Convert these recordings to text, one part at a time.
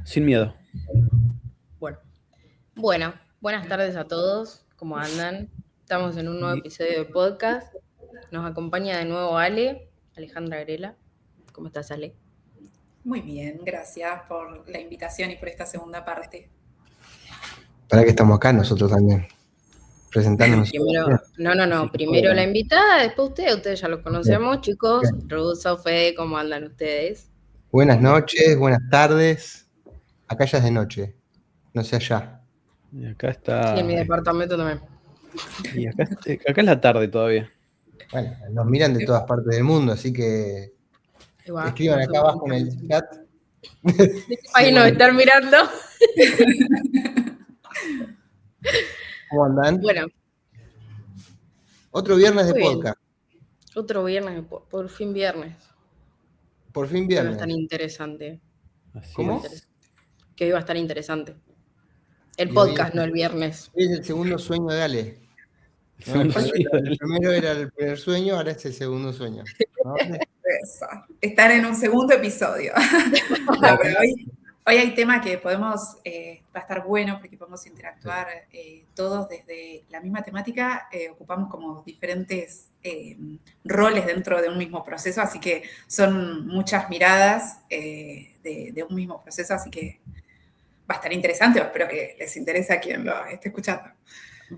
Sin miedo. Bueno, buenas tardes a todos. ¿Cómo andan? Estamos en un nuevo episodio de podcast. Nos acompaña de nuevo Alejandra Grela. ¿Cómo estás, Ale? Muy bien, gracias por la invitación y por esta segunda parte. Para que estamos acá nosotros también, presentándonos. Primero la invitada, después ustedes ya los conocemos, chicos. Ruso, Fede, ¿cómo andan ustedes? Buenas noches, buenas tardes. Acá ya es de noche, no sé allá. Y acá está. Sí, en mi departamento también. Y acá es la tarde todavía. Bueno, nos miran de todas partes del mundo, así que escriban acá abajo en el chat. Ahí nos están mirando. ¿Cómo andan? Bueno. Otro viernes de Muy bien. podcast. Otro viernes, por fin viernes. Por fin Que viernes. va a estar interesante. Así ¿Cómo? es. Que hoy va a estar interesante. El Y podcast, hoy no el viernes. Es el segundo sueño de Ale. ¿No? Segundo sueño de Ale. El primero era el primer sueño, ahora es el segundo sueño. ¿No? Eso. Están en un segundo episodio. No, pero hoy hay tema que podemos, va a estar bueno porque podemos interactuar todos desde la misma temática, ocupamos como diferentes roles dentro de un mismo proceso, así que son muchas miradas de un mismo proceso, así que va a estar interesante, espero que les interese a quien lo esté escuchando.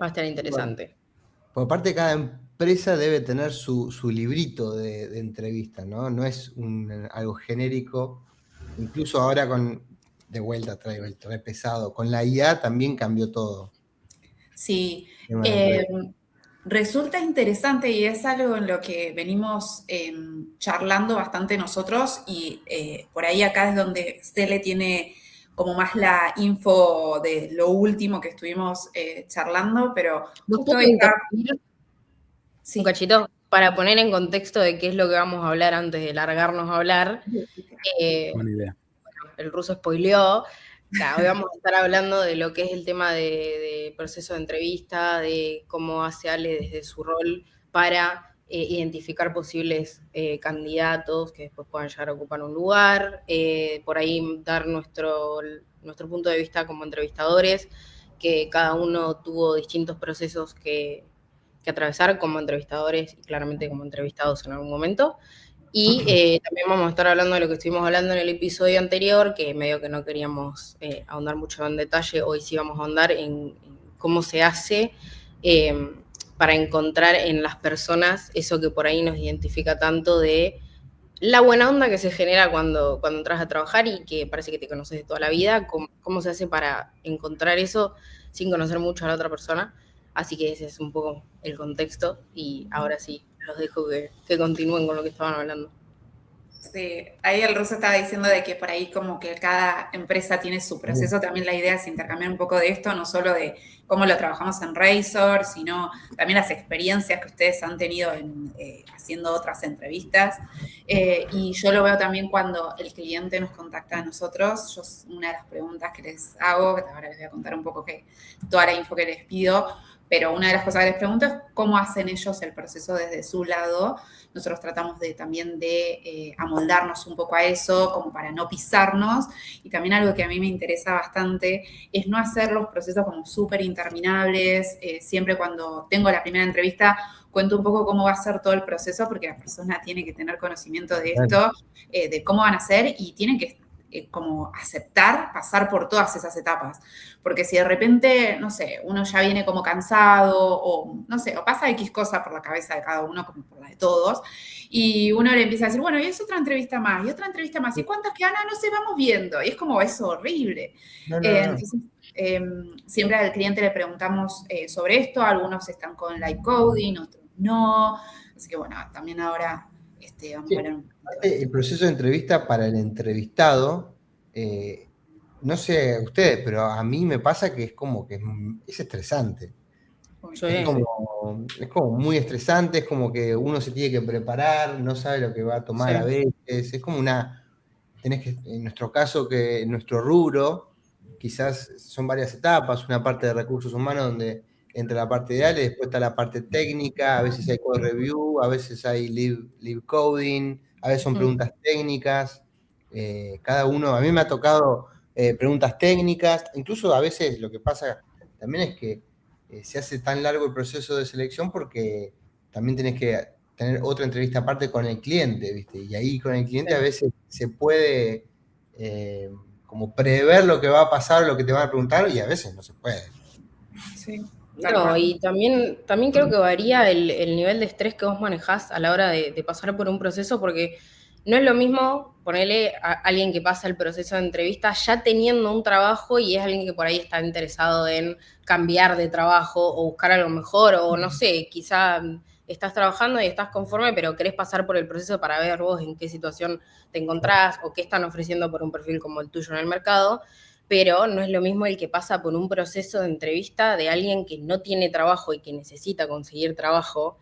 Va a estar interesante. Bueno, por parte, cada empresa debe tener su librito de entrevista, ¿no? No es algo genérico. Incluso ahora de vuelta traigo el re pesado, con la IA también cambió todo. Sí, resulta interesante y es algo en lo que venimos charlando bastante nosotros y por ahí acá es donde Cele tiene como más la info de lo último que estuvimos charlando, pero justo un cachito para poner en contexto de qué es lo que vamos a hablar antes de largarnos a hablar. Buena idea. Bueno, el ruso spoileó. Hoy vamos a estar hablando de lo que es el tema de proceso de entrevista, de cómo hace Ale desde su rol para identificar posibles candidatos que después puedan llegar a ocupar un lugar, por ahí dar nuestro punto de vista como entrevistadores, que cada uno tuvo distintos procesos que atravesar como entrevistadores y claramente como entrevistados en algún momento. Y también vamos a estar hablando de lo que estuvimos hablando en el episodio anterior, que medio que no queríamos ahondar mucho en detalle. Hoy sí vamos a ahondar en cómo se hace para encontrar en las personas eso que por ahí nos identifica tanto de la buena onda que se genera cuando entras a trabajar y que parece que te conoces de toda la vida. Cómo se hace para encontrar eso sin conocer mucho a la otra persona. Así que ese es un poco el contexto y ahora sí, los dejo que continúen con lo que estaban hablando. Sí, ahí el ruso estaba diciendo de que por ahí como que cada empresa tiene su proceso, también la idea es intercambiar un poco de esto, no solo de cómo lo trabajamos en Razor, sino también las experiencias que ustedes han tenido haciendo otras entrevistas. Y yo lo veo también cuando el cliente nos contacta a nosotros, una de las preguntas que les hago, que ahora les voy a contar un poco toda la info que les pido, pero una de las cosas que les pregunto es cómo hacen ellos el proceso desde su lado. Nosotros tratamos también de amoldarnos un poco a eso, como para no pisarnos. Y también algo que a mí me interesa bastante es no hacer los procesos como súper interminables. Siempre cuando tengo la primera entrevista cuento un poco cómo va a ser todo el proceso, porque la persona tiene que tener conocimiento de esto, de cómo van a ser y tienen que como aceptar pasar por todas esas etapas. Porque si de repente, no sé, uno ya viene como cansado o, no sé, o pasa X cosa por la cabeza de cada uno como por la de todos, y uno le empieza a decir, bueno, y es otra entrevista más, y otra entrevista más, ¿y cuántas quedan? No sé, vamos viendo. Y es como, es horrible. No. Entonces, siempre al cliente le preguntamos sobre esto, algunos están con live coding, otros no. Así que bueno, también ahora vamos a hablar un poquito de esto. El proceso de entrevista para el entrevistado, no sé ustedes, pero a mí me pasa que es como que es estresante. Sí. Es como muy estresante, es como que uno se tiene que preparar, no sabe lo que va a tomar a veces, es como tenés que, en nuestro caso, que en nuestro rubro, quizás son varias etapas, una parte de recursos humanos donde entra la parte de Ale, después está la parte técnica, a veces hay code review, a veces hay live coding, a veces son preguntas técnicas, cada uno, a mí me ha tocado preguntas técnicas. Incluso a veces lo que pasa también es que se hace tan largo el proceso de selección porque también tenés que tener otra entrevista aparte con el cliente, ¿viste? Y ahí con el cliente a veces se puede como prever lo que va a pasar, lo que te van a preguntar, y a veces no se puede. Sí. No, y también creo que varía el nivel de estrés que vos manejás a la hora de pasar por un proceso, porque no es lo mismo ponerle a alguien que pasa el proceso de entrevista ya teniendo un trabajo y es alguien que por ahí está interesado en cambiar de trabajo o buscar algo mejor, o no sé, quizá estás trabajando y estás conforme, pero querés pasar por el proceso para ver vos en qué situación te encontrás o qué están ofreciendo por un perfil como el tuyo en el mercado. Pero no es lo mismo el que pasa por un proceso de entrevista de alguien que no tiene trabajo y que necesita conseguir trabajo,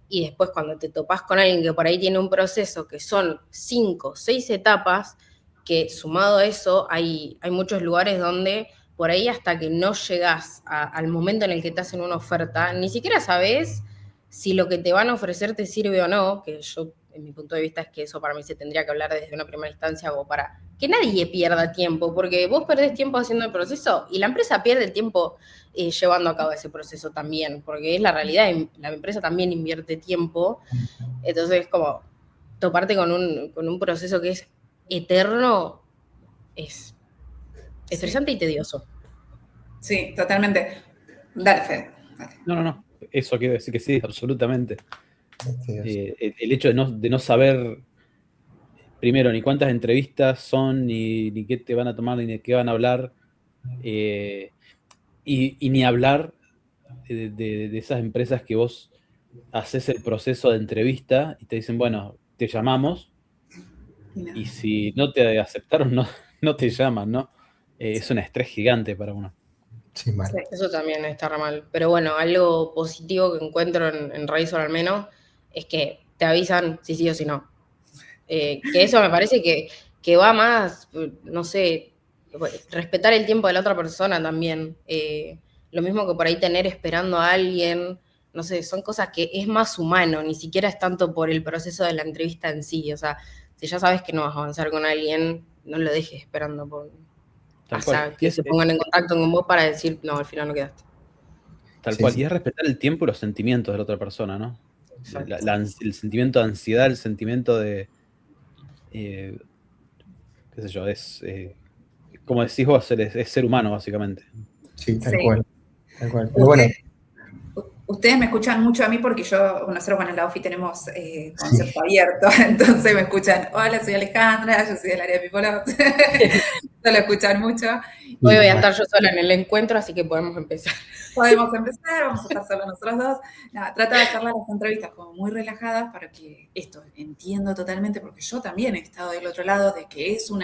y después cuando te topás con alguien que por ahí tiene un proceso que son 5, 6 etapas, que sumado a eso hay muchos lugares donde por ahí hasta que no llegás al momento en el que te hacen una oferta, ni siquiera sabés si lo que te van a ofrecer te sirve o no, que yo, en mi punto de vista, es que eso para mí se tendría que hablar desde una primera instancia como para que nadie pierda tiempo, porque vos perdés tiempo haciendo el proceso y la empresa pierde el tiempo llevando a cabo ese proceso también, porque es la realidad, la empresa también invierte tiempo, entonces como toparte con un proceso que es eterno es estresante y tedioso. Sí, totalmente. Dale, Fede. Dale. No. Eso quiero decir que sí, absolutamente. El hecho de no saber, primero, ni cuántas entrevistas son, ni qué te van a tomar, ni de qué van a hablar, y ni hablar de esas empresas que vos haces el proceso de entrevista y te dicen, bueno, te llamamos, y si no te aceptaron, no te llaman, ¿no? Es un estrés gigante para uno. Sí, mal. Sí, eso también está re mal. Pero bueno, algo positivo que encuentro en Razor al menos es que te avisan si sí o si no. Que eso me parece que va más, no sé, respetar el tiempo de la otra persona también. Lo mismo que por ahí tener esperando a alguien, no sé, son cosas que es más humano, ni siquiera es tanto por el proceso de la entrevista en sí. O sea, si ya sabes que no vas a avanzar con alguien, no lo dejes esperando hasta que se pongan en contacto con vos para decir, no, al final no quedaste. Tal cual. Y es respetar el tiempo y los sentimientos de la otra persona, ¿no? El sentimiento de ansiedad, el sentimiento de... qué sé yo, es... como decís vos, es ser humano, básicamente. Sí, tal cual. Pero bueno. Ustedes me escuchan mucho a mí porque nosotros con la OFI tenemos concepto abierto, entonces me escuchan, hola, soy Alejandra, yo soy del área de Pipolot, se lo escuchan mucho. Hoy voy a estar yo sola en el encuentro, así que podemos empezar. Podemos empezar, vamos a estar solo nosotros dos. Nada, trata de hacer las entrevistas como muy relajadas para que esto entiendo totalmente, porque yo también he estado del otro lado de que es un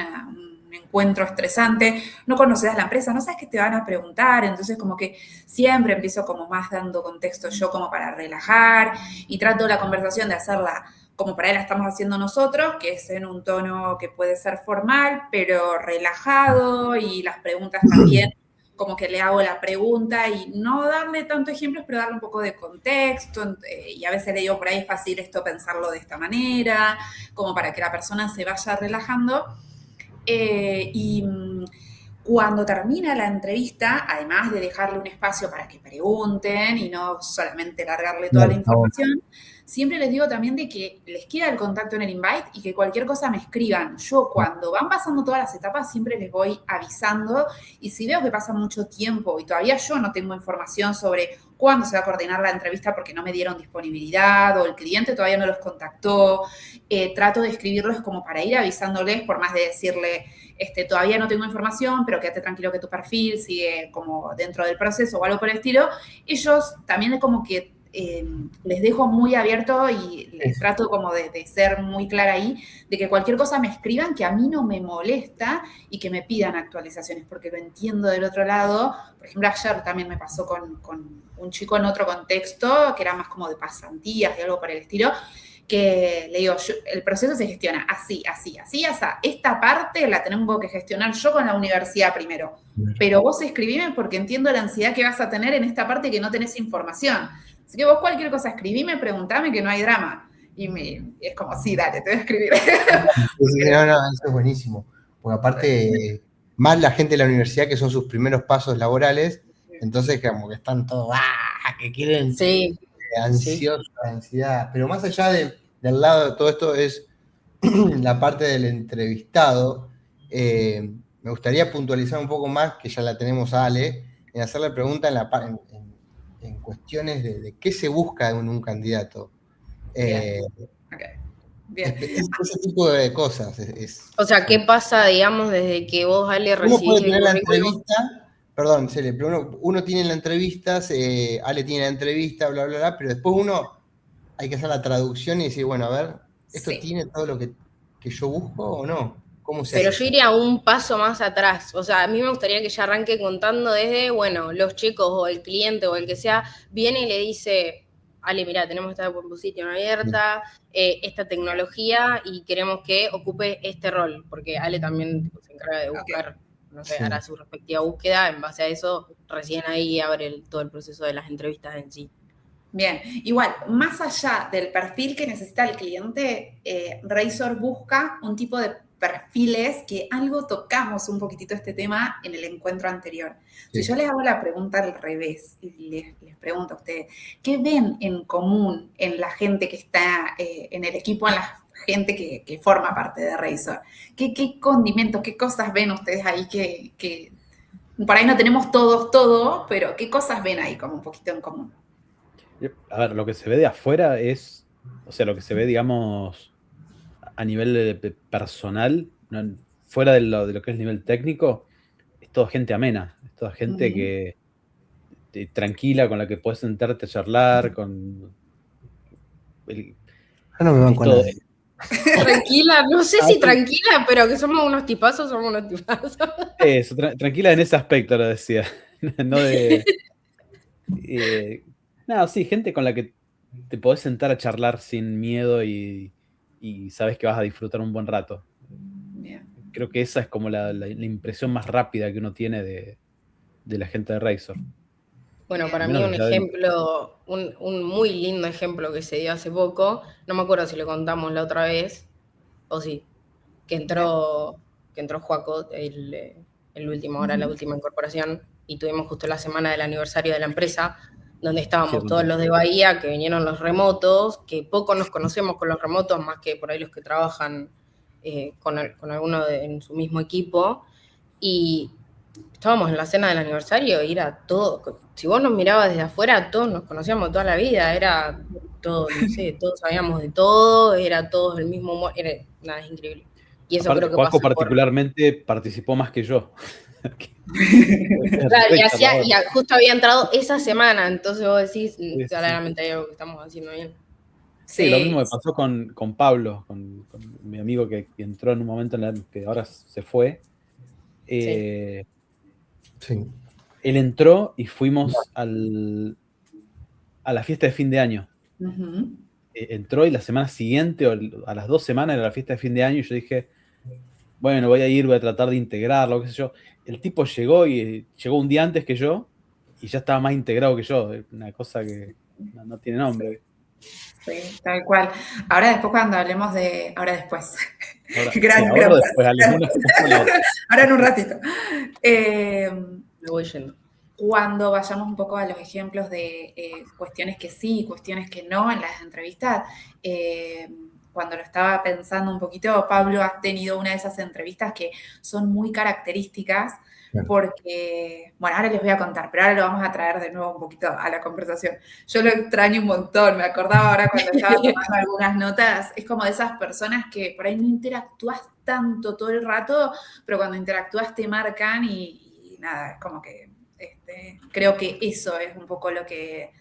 encuentro estresante, no conoces a la empresa, no sabes qué te van a preguntar, entonces como que siempre empiezo como más dando contexto yo como para relajar y trato la conversación de hacerla como para ahí la estamos haciendo nosotros, que es en un tono que puede ser formal, pero relajado, y las preguntas también como que le hago la pregunta y no darle tanto ejemplos, pero darle un poco de contexto, y a veces le digo, por ahí es fácil esto pensarlo de esta manera, como para que la persona se vaya relajando. Y cuando termina la entrevista, además de dejarle un espacio para que pregunten y no solamente largarle toda la información, siempre les digo también de que les queda el contacto en el invite y que cualquier cosa me escriban. Yo cuando van pasando todas las etapas siempre les voy avisando, y si veo que pasa mucho tiempo y todavía yo no tengo información sobre cuándo se va a coordinar la entrevista porque no me dieron disponibilidad o el cliente todavía no los contactó, trato de escribirlos como para ir avisándoles, por más de decirle, todavía no tengo información, pero quédate tranquilo que tu perfil sigue como dentro del proceso o algo por el estilo. Ellos también es como que les dejo muy abierto y les trato como de ser muy clara ahí, de que cualquier cosa me escriban, que a mí no me molesta, y que me pidan actualizaciones, porque lo entiendo del otro lado. Por ejemplo, ayer también me pasó con un chico en otro contexto, que era más como de pasantías y algo por el estilo, que le digo, el proceso se gestiona así. Esta parte la tenemos que gestionar yo con la universidad primero, pero vos escribime porque entiendo la ansiedad que vas a tener en esta parte que no tenés información. Así que vos cualquier cosa escribime, preguntame, que no hay drama. Y es como, sí, dale, te voy a escribir. No, eso es buenísimo. Porque aparte, más la gente de la universidad, que son sus primeros pasos laborales, entonces como que están todos, que quieren, ansiosos, ansiedad. Pero más allá del lado de todo esto es la parte del entrevistado. Me gustaría puntualizar un poco más, que ya la tenemos a Ale, en hacer la pregunta en cuestiones de qué se busca en un candidato. Bien. Ese tipo de cosas. O sea, ¿qué pasa, digamos, desde que vos, Ale, recibís uno puede tener la entrevista, perdón, Cele, pero uno tiene la entrevista, Ale tiene la entrevista, bla, bla, bla, pero después hay que hacer la traducción y decir, bueno, a ver, ¿esto tiene todo lo que yo busco o no? ¿Cómo se hace? Pero yo iría un paso más atrás. O sea, a mí me gustaría que ya arranque contando desde, bueno, los chicos o el cliente o el que sea, viene y le dice, Ale, mirá, tenemos esta posición abierta, esta tecnología y queremos que ocupe este rol, porque Ale también se encarga de buscar, no sé, hará su respectiva búsqueda, en base a eso, recién ahí abre todo el proceso de las entrevistas en sí. Bien, igual, más allá del perfil que necesita el cliente, Razor busca un tipo de perfiles que algo tocamos un poquitito este tema en el encuentro anterior. Si yo les hago la pregunta al revés y les pregunto a ustedes, ¿qué ven en común en la gente que está en el equipo, en la gente que forma parte de Razor? ¿Qué condimentos, qué cosas ven ustedes ahí que por ahí no tenemos todos todo, pero qué cosas ven ahí como un poquito en común? A ver, lo que se ve de afuera es, o sea, lo que se ve, digamos, a nivel de personal, fuera de lo que es el nivel técnico, es toda gente amena, es toda gente que tranquila, con la que puedes sentarte a charlar, con... no me van con nadie. Tranquila, no sé si tranquila, pero que somos unos tipazos. Eso, tranquila en ese aspecto, lo decía. No de... no, sí, gente con la que te podés sentar a charlar sin miedo y sabes que vas a disfrutar un buen rato. Bien. Creo que esa es como la impresión más rápida que uno tiene de la gente de Razor. Bueno, para mí un ejemplo, un muy lindo ejemplo que se dio hace poco, no me acuerdo si lo contamos la otra vez, o sí, que entró Joaco, el último, ahora la última incorporación, y tuvimos justo la semana del aniversario de la empresa, donde estábamos todos los de Bahía, que vinieron los remotos, que poco nos conocemos con los remotos, más que por ahí los que trabajan con alguno en su mismo equipo, y estábamos en la cena del aniversario y era todo, si vos nos mirabas desde afuera, todos nos conocíamos toda la vida, era todo, no sé, todos sabíamos de todo, era todos el mismo humor, nada, es increíble. Y eso aparte, creo que Joaco particularmente participó más que yo. Claro, y justo había entrado esa semana, entonces vos decís, claramente hay algo que estamos haciendo bien. Sí, lo mismo me pasó con Pablo, con mi amigo que entró en un momento en el que ahora se fue. Él entró y fuimos a la fiesta de fin de año. Entró y la semana siguiente, o a las 2 semanas, era la fiesta de fin de año, y yo dije, bueno, voy a tratar de integrarlo, qué sé yo. El tipo llegó un día antes que yo y ya estaba más integrado que yo. Una cosa que no tiene nombre. Sí, tal cual. Ahora después cuando hablemos de... Ahora después. Ahora en un ratito. Me voy yendo. Cuando vayamos un poco a los ejemplos de cuestiones que sí y cuestiones que no en las entrevistas, cuando lo estaba pensando un poquito, Pablo ha tenido una de esas entrevistas que son muy características porque, bueno, ahora les voy a contar, pero ahora lo vamos a traer de nuevo un poquito a la conversación. Yo lo extraño un montón, me acordaba ahora cuando estaba tomando algunas notas, es como de esas personas que por ahí no interactúas tanto todo el rato, pero cuando interactúas te marcan y nada, es como que creo que eso es un poco lo que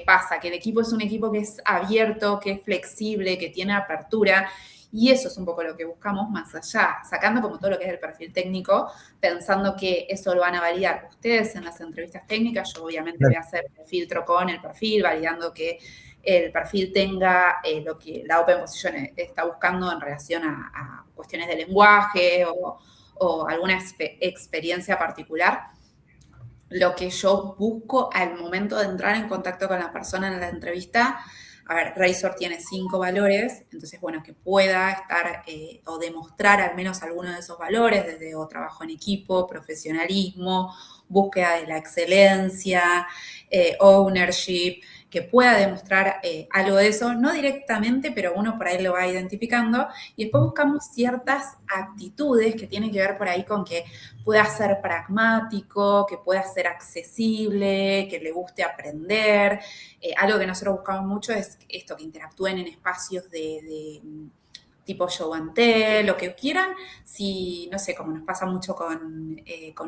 pasa, que el equipo es un equipo que es abierto, que es flexible, que tiene apertura, y eso es un poco lo que buscamos más allá, sacando como todo lo que es el perfil técnico, pensando que eso lo van a validar ustedes en las entrevistas técnicas. Yo obviamente voy a hacer el filtro con el perfil, validando que el perfil tenga lo que la Open Position está buscando en relación a cuestiones de lenguaje o alguna experiencia particular. Lo que yo busco al momento de entrar en contacto con la persona en la entrevista, a ver, Razor tiene 5 valores, entonces, bueno, que pueda estar o demostrar al menos alguno de esos valores, desde o trabajo en equipo, profesionalismo, búsqueda de la excelencia, ownership, que pueda demostrar algo de eso, no directamente, pero uno por ahí lo va identificando, y después buscamos ciertas actitudes que tienen que ver por ahí con que pueda ser pragmático, que pueda ser accesible, que le guste aprender. Algo que nosotros buscamos mucho es esto, que interactúen en espacios de tipo show and tell, lo que quieran, si, no sé, como nos pasa mucho con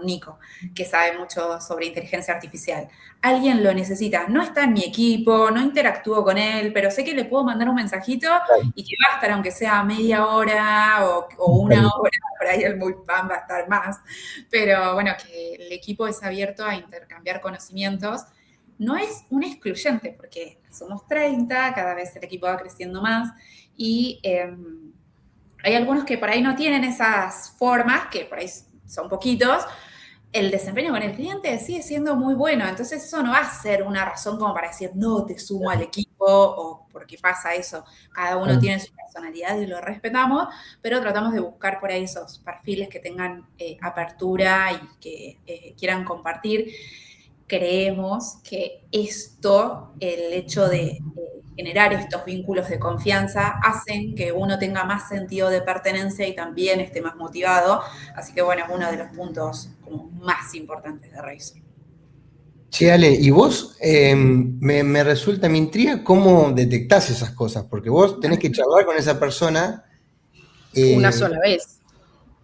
Nico, que sabe mucho sobre inteligencia artificial. Alguien lo necesita, no está en mi equipo, no interactúo con él, pero sé que le puedo mandar un mensajito y que va a estar, aunque sea media hora o una hora, por ahí el multipam va a estar más, pero bueno, que el equipo es abierto a intercambiar conocimientos. No es un excluyente, porque somos 30, cada vez el equipo va creciendo más, y hay algunos que por ahí no tienen esas formas, que por ahí son poquitos. El desempeño con el cliente sigue siendo muy bueno, entonces eso no va a ser una razón como para decir, no, te sumo al equipo, o porque pasa eso. Cada uno tiene su personalidad y lo respetamos, pero tratamos de buscar por ahí esos perfiles que tengan apertura y que quieran compartir. Creemos que esto, el hecho de generar estos vínculos de confianza, hacen que uno tenga más sentido de pertenencia y también esté más motivado. Así que bueno, es uno de los puntos como más importantes de Razor. Che, Ale, y vos me resulta, me intriga cómo detectás esas cosas, porque vos tenés que charlar con esa persona. Una sola vez.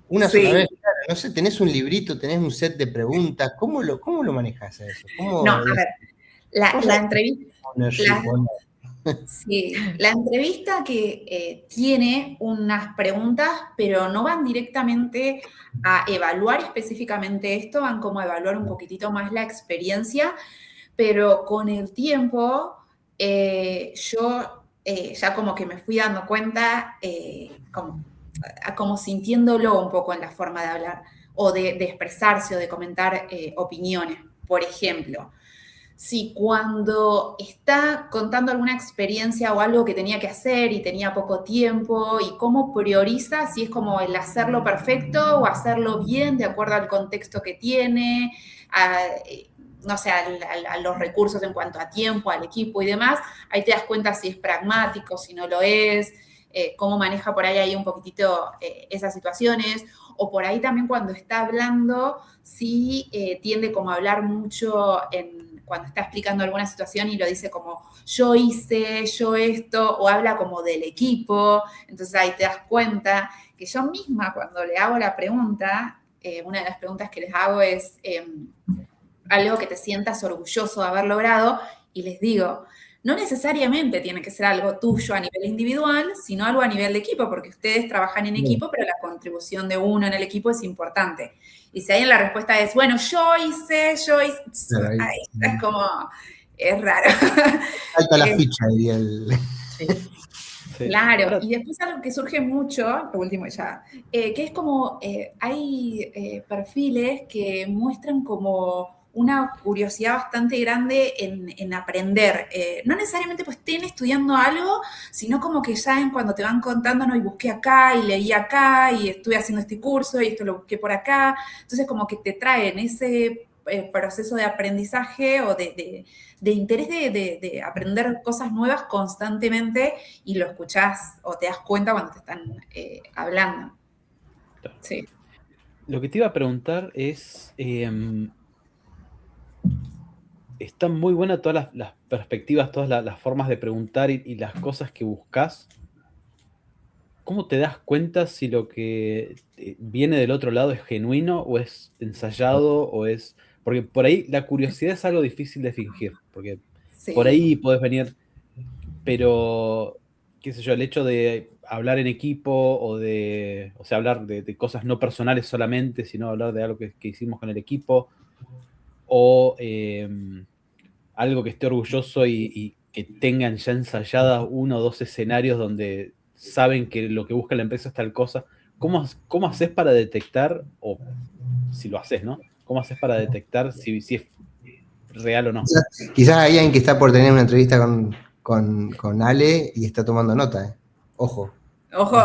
Una sola vez, claro, no sé, tenés un librito, tenés un set de preguntas, ¿cómo lo manejas a eso? No, a ver, la entrevista... Sí, la entrevista que tiene unas preguntas, pero no van directamente a evaluar específicamente esto, van como a evaluar un poquitito más la experiencia, pero con el tiempo yo ya como que me fui dando cuenta, como sintiéndolo un poco en la forma de hablar, o de expresarse o de comentar opiniones. Por ejemplo, si cuando está contando alguna experiencia o algo que tenía que hacer y tenía poco tiempo, y cómo prioriza, si es como el hacerlo perfecto o hacerlo bien de acuerdo al contexto que tiene, no sé, a los recursos en cuanto a tiempo, al equipo y demás, ahí te das cuenta si es pragmático, si no lo es, cómo maneja por ahí un poquitito esas situaciones, o por ahí también cuando está hablando, si tiende como a hablar mucho cuando está explicando alguna situación y lo dice como yo hice, yo esto, o habla como del equipo. Entonces ahí te das cuenta que yo misma cuando le hago la pregunta, una de las preguntas que les hago es algo que te sientas orgulloso de haber logrado, y les digo, no necesariamente tiene que ser algo tuyo a nivel individual, sino algo a nivel de equipo, porque ustedes trabajan en equipo, pero la contribución de uno en el equipo es importante. Y si ahí la respuesta es, bueno, yo hice, ahí es como, es raro. Falta la ficha, diría el... Sí. Claro, y después algo que surge mucho, lo último ya, que es como, hay perfiles que muestran como una curiosidad bastante grande en aprender. No necesariamente pues estén estudiando algo, sino como que ya cuando te van contando, no, y busqué acá, y leí acá, y estuve haciendo este curso, y esto lo busqué por acá. Entonces como que te traen ese proceso de aprendizaje o de interés de aprender cosas nuevas constantemente, y lo escuchás o te das cuenta cuando te están hablando. Claro. Sí. Lo que te iba a preguntar es... están muy buenas todas las perspectivas, todas las formas de preguntar y las cosas que buscas. ¿Cómo te das cuenta si lo que viene del otro lado es genuino o es ensayado o es... Porque por ahí la curiosidad es algo difícil de fingir, porque Sí. por ahí podés venir, pero, qué sé yo, el hecho de hablar en equipo o sea, hablar de cosas no personales solamente, sino hablar de algo que hicimos con el equipo, o algo que esté orgulloso y que tengan ya ensayadas 1 o 2 escenarios donde saben que lo que busca la empresa es tal cosa. ¿Cómo haces para detectar, o si lo haces, ¿no? ¿Cómo haces para detectar si es real o no? Quizás hay alguien que está por tener una entrevista con Ale y está tomando nota, Ojo. Ojo.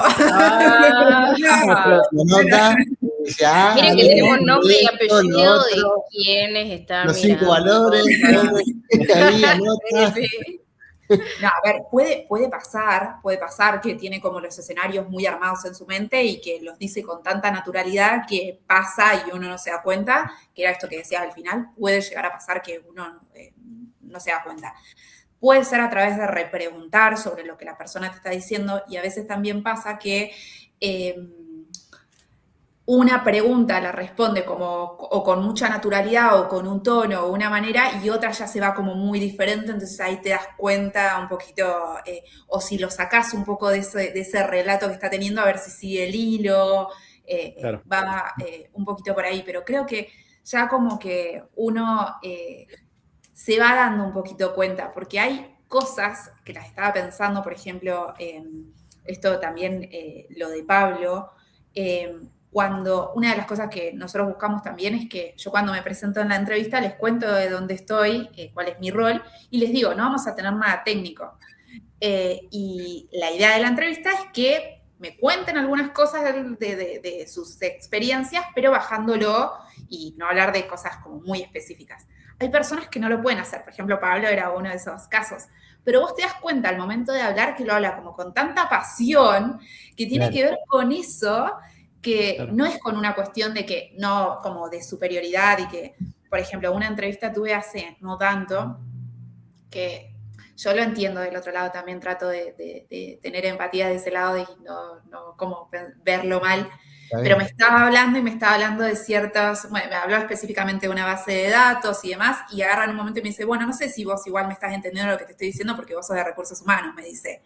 Nota, dice, Miren que tenemos nombre y apellido de quienes están los mirando. 5 valores, ahí anota. No, a ver, puede pasar que tiene como los escenarios muy armados en su mente y que los dice con tanta naturalidad que pasa y uno no se da cuenta, que era esto que decías al final, puede llegar a pasar que uno no se da cuenta. Puede ser a través de repreguntar sobre lo que la persona te está diciendo y a veces también pasa que una pregunta la responde o con mucha naturalidad o con un tono o una manera y otra ya se va como muy diferente, entonces ahí te das cuenta un poquito, o si lo sacás un poco de ese relato que está teniendo, a ver si sigue el hilo, claro. Va un poquito por ahí, pero creo que ya como que uno se va dando un poquito cuenta, porque hay cosas que las estaba pensando, por ejemplo, esto también, lo de Pablo, cuando una de las cosas que nosotros buscamos también es que yo cuando me presento en la entrevista les cuento de dónde estoy, cuál es mi rol, y les digo, no vamos a tener nada técnico. Y la idea de la entrevista es que me cuenten algunas cosas de sus experiencias, pero bajándolo y no hablar de cosas como muy específicas. Hay personas que no lo pueden hacer, por ejemplo, Pablo era uno de esos casos, pero vos te das cuenta al momento de hablar que lo habla como con tanta pasión, que tiene que ver con eso, que no es con una cuestión de que, no, como de superioridad y que, por ejemplo, una entrevista tuve hace no tanto, que yo lo entiendo del otro lado, también trato de tener empatía de ese lado y no como verlo mal, pero me estaba hablando de ciertas, bueno, me habló específicamente de una base de datos y demás, y agarra en un momento y me dice, bueno, no sé si vos igual me estás entendiendo lo que te estoy diciendo porque vos sos de recursos humanos, me dice.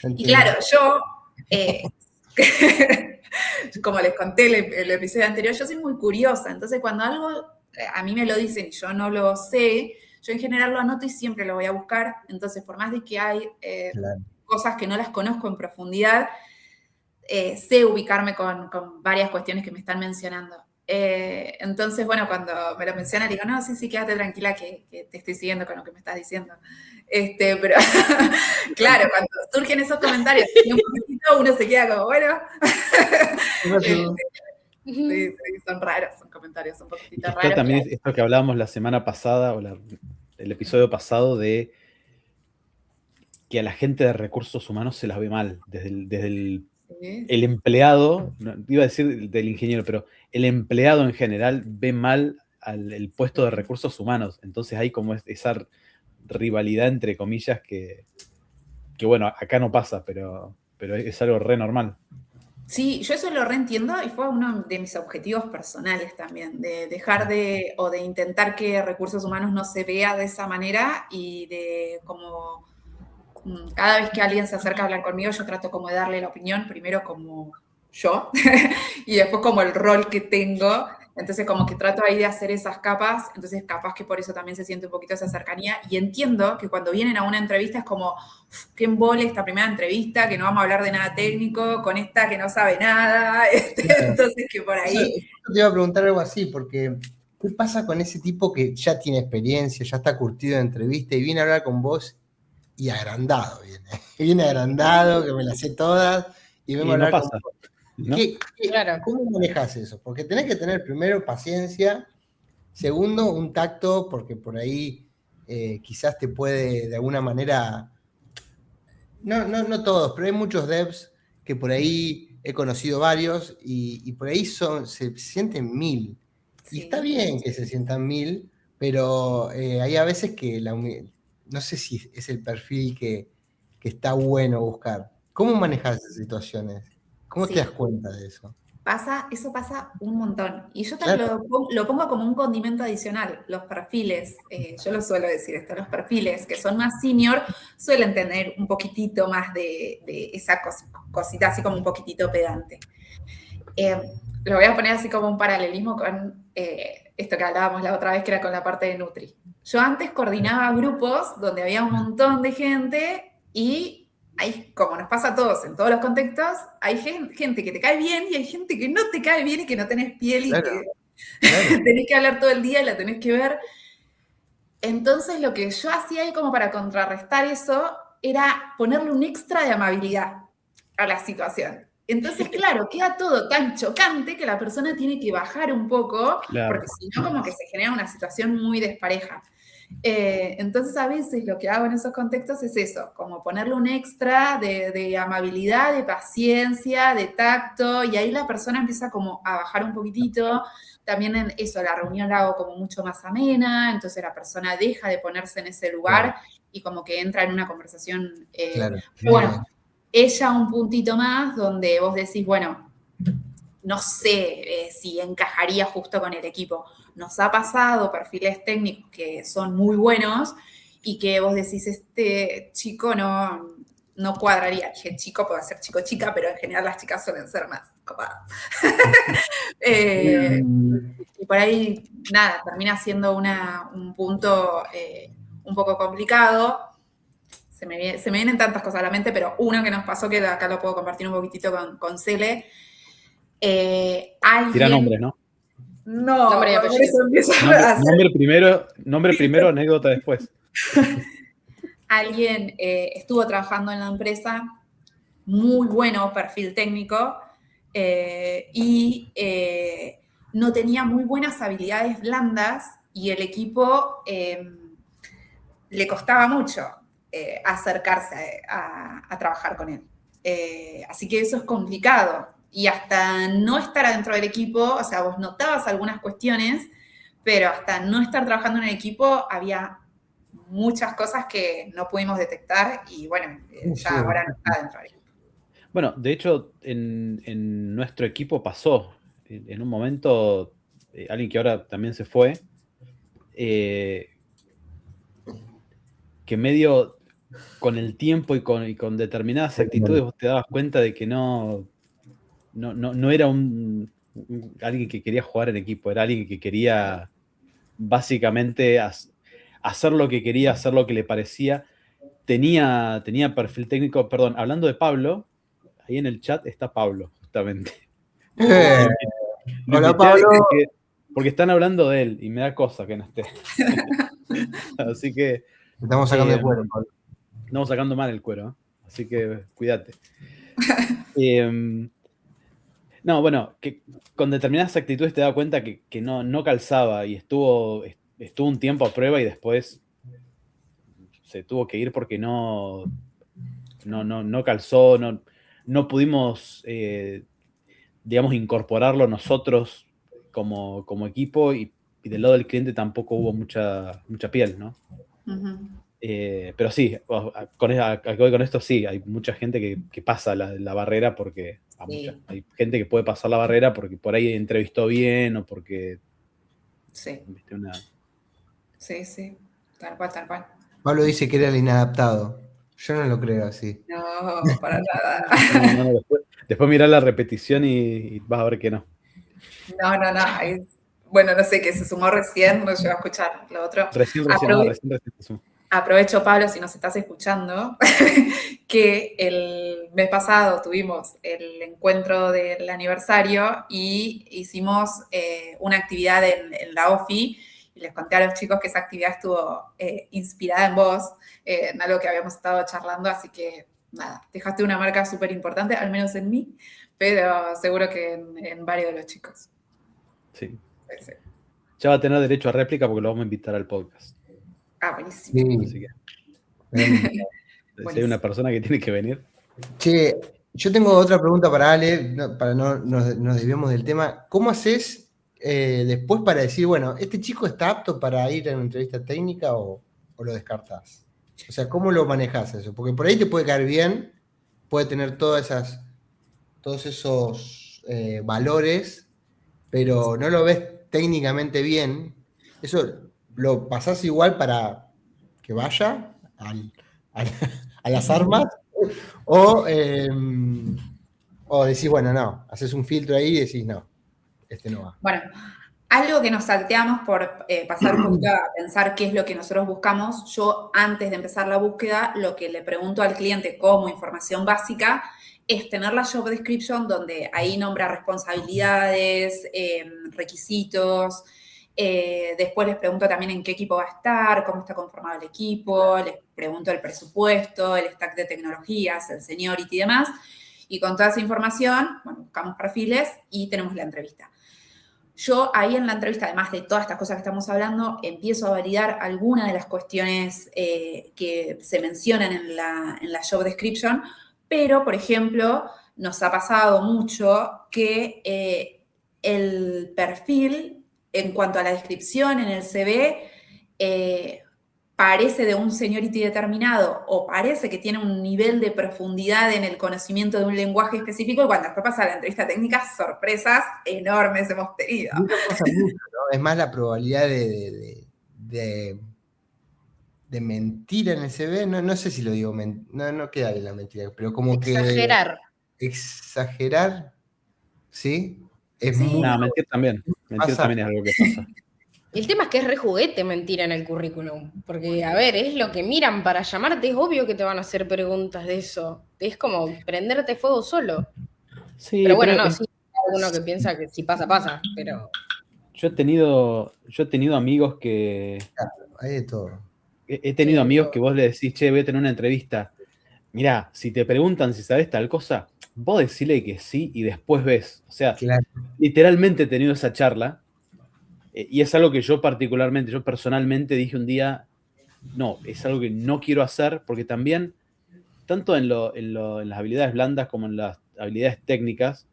Entiendo. Y claro, yo... como les conté el episodio anterior, yo soy muy curiosa, entonces cuando algo a mí me lo dicen y yo no lo sé, yo en general lo anoto y siempre lo voy a buscar, entonces por más de que hay cosas que no las conozco en profundidad, sé ubicarme con varias cuestiones que me están mencionando. Entonces, bueno, cuando me lo mencionan, digo, no, sí, quédate tranquila que te estoy siguiendo con lo que me estás diciendo. Pero claro, cuando surgen esos comentarios, un poquitito, uno se queda como, bueno. Sí, son raros, son comentarios un poquitito raros. También es esto que hablábamos la semana pasada, o el episodio pasado, de que a la gente de recursos humanos se las ve mal, desde el empleado, no, iba a decir del ingeniero, pero el empleado en general ve mal el puesto de recursos humanos. Entonces hay como esa rivalidad, entre comillas, que bueno, acá no pasa, pero es algo re normal. Sí, yo eso lo reentiendo y fue uno de mis objetivos personales también, de dejar de intentar que recursos humanos no se vea de esa manera y de como cada vez que alguien se acerca a hablar conmigo yo trato como de darle la opinión, primero como yo y después como el rol que tengo, entonces como que trato ahí de hacer esas capas, entonces capaz que por eso también se siente un poquito esa cercanía y entiendo que cuando vienen a una entrevista es como, qué embole esta primera entrevista, que no vamos a hablar de nada técnico, con esta que no sabe nada, entonces que por ahí... Yo te iba a preguntar algo así, porque ¿qué pasa con ese tipo que ya tiene experiencia, ya está curtido de entrevista y viene a hablar con vos y agrandado viene agrandado, que me las sé todas y vengo a hablar no pasa, con vos? ¿no? Claro. ¿Cómo manejas eso? Porque tenés que tener primero paciencia, segundo un tacto, porque por ahí quizás te puede de alguna manera, no todos, pero hay muchos devs que por ahí he conocido varios y por ahí se sienten 1000. Sí. Y está bien que se sientan 1000, pero hay a veces que no sé si es el perfil que está bueno buscar. ¿Cómo manejas esas situaciones? ¿Cómo te das cuenta de eso? Eso pasa un montón. Y yo también lo pongo como un condimento adicional. Los perfiles, yo lo suelo decir esto, los perfiles que son más senior suelen tener un poquitito más de esa cosita así como un poquitito pedante. Lo voy a poner así como un paralelismo con esto que hablábamos la otra vez, que era con la parte de Nutri. Yo antes coordinaba grupos donde había un montón de gente y hay, como nos pasa a todos en todos los contextos, hay gente que te cae bien y hay gente que no te cae bien y que no tenés piel y que tenés que hablar todo el día y la tenés que ver. Entonces lo que yo hacía ahí como para contrarrestar eso era ponerle un extra de amabilidad a la situación. Entonces, claro, queda todo tan chocante que la persona tiene que bajar un poco, Claro. porque si no, como que se genera una situación muy despareja. Entonces, a veces lo que hago en esos contextos es eso, como ponerle un extra de amabilidad, de paciencia, de tacto, y ahí la persona empieza como a bajar un poquitito. También en eso, la reunión la hago como mucho más amena, entonces la persona deja de ponerse en ese lugar y como que entra en una conversación. Bueno, ella un puntito más donde vos decís, bueno, no sé si encajaría justo con el equipo. Nos ha pasado perfiles técnicos que son muy buenos y que vos decís, este chico no cuadraría. Dije, chico puede ser chico chica, pero en general las chicas suelen ser más copadas. Y por ahí, nada, termina siendo un punto un poco complicado. Se me vienen tantas cosas a la mente, pero uno que nos pasó, que acá lo puedo compartir un poquitito con Cele. Tira nombres, ¿no? No, nombre y por apellido. eso empiezo a hacer... Nombre primero, anécdota después. Alguien estuvo trabajando en la empresa, muy bueno perfil técnico, y no tenía muy buenas habilidades blandas y el equipo le costaba mucho acercarse a trabajar con él. Así que eso es complicado. Y hasta no estar adentro del equipo, o sea, vos notabas algunas cuestiones, pero hasta no estar trabajando en el equipo había muchas cosas que no pudimos detectar y bueno, ya ahora no está dentro del equipo. Bueno, de hecho, en nuestro equipo pasó. En un momento, alguien que ahora también se fue, que medio con el tiempo y con determinadas actitudes vos te dabas cuenta de que no era alguien que quería jugar en equipo, era alguien que quería básicamente hacer lo que quería, hacer lo que le parecía. Tenía perfil técnico, perdón, hablando de Pablo, ahí en el chat está Pablo, justamente. Hola, Pablo. Porque están hablando de él y me da cosa que no esté. Así que... Estamos sacando el cuero, Pablo. Estamos sacando mal el cuero, ¿eh? Así que cuídate. No, bueno, que con determinadas actitudes te das cuenta que no calzaba y estuvo un tiempo a prueba y después se tuvo que ir porque no calzó, no pudimos, digamos, incorporarlo nosotros como equipo y del lado del cliente tampoco hubo mucha piel, ¿no? Uh-huh. Pero sí, con esto sí, hay mucha gente que pasa la barrera porque hay gente que puede pasar la barrera porque por ahí entrevistó bien o porque... Sí. ¿viste? Sí, tal cual. Pablo dice que era el inadaptado. Yo no lo creo así. No, para nada. No, después mirá la repetición y vas a ver que no. No. Bueno, no sé, que se sumó recién, no llegó a escuchar lo otro. Recién se sumó. Aprovecho, Pablo, si nos estás escuchando, que el mes pasado tuvimos el encuentro del aniversario y hicimos una actividad en la OFI y les conté a los chicos que esa actividad estuvo inspirada en vos, en algo que habíamos estado charlando, así que nada, dejaste una marca súper importante, al menos en mí, pero seguro que en varios de los chicos. Sí. Sí. Ya va a tener derecho a réplica porque lo vamos a invitar al podcast. Ah, buenísimo. Sí. Así que, si hay una persona que tiene que venir. Che, yo tengo otra pregunta para Ale, para no nos desviemos del tema. ¿Cómo haces después para decir, bueno, este chico está apto para ir a una entrevista técnica o lo descartás? O sea, ¿cómo lo manejas eso? Porque por ahí te puede caer bien, puede tener todos esos valores, pero no lo ves técnicamente bien. ¿Eso lo pasás igual para que vaya a las armas? O decís, bueno, no, haces un filtro ahí y decís, no, este no va. Bueno, algo que nos salteamos por pasar un poquito a pensar qué es lo que nosotros buscamos. Yo, antes de empezar la búsqueda, lo que le pregunto al cliente como información básica es tener la job description donde ahí nombra responsabilidades, requisitos, Después les pregunto también en qué equipo va a estar, cómo está conformado el equipo, les pregunto el presupuesto, el stack de tecnologías, el seniority y demás. Y con toda esa información, bueno, buscamos perfiles y tenemos la entrevista. Yo ahí en la entrevista, además de todas estas cosas que estamos hablando, empiezo a validar algunas de las cuestiones que se mencionan en la job description, pero, por ejemplo, nos ha pasado mucho que el perfil, en cuanto a la descripción en el CV, parece de un seniority determinado o parece que tiene un nivel de profundidad en el conocimiento de un lenguaje específico, y cuando después pasa la entrevista técnica, sorpresas enormes hemos tenido. No pasa mucho, ¿no? Es más la probabilidad de mentir en el CV, no sé si lo digo, no queda bien la mentira, pero como Exagerar. que exagerar, ¿sí? Es Sí. muy... No, mentir también es algo que pasa. El tema es que es re juguete mentir en el currículum, porque, a ver, es lo que miran para llamarte, es obvio que te van a hacer preguntas de eso. Es como prenderte fuego solo. Sí, pero bueno, no, sí, hay alguno que piensa que si pasa, pasa, pero... Yo he tenido amigos que... Claro, hay de todo. He tenido amigos que vos le decís, che, voy a tener una entrevista. Mirá, si te preguntan si sabés tal cosa, vos decile que sí y después ves. O sea, Claro. literalmente he tenido esa charla y es algo que yo personalmente dije un día, no, es algo que no quiero hacer porque también, tanto en las habilidades blandas como en las habilidades técnicas,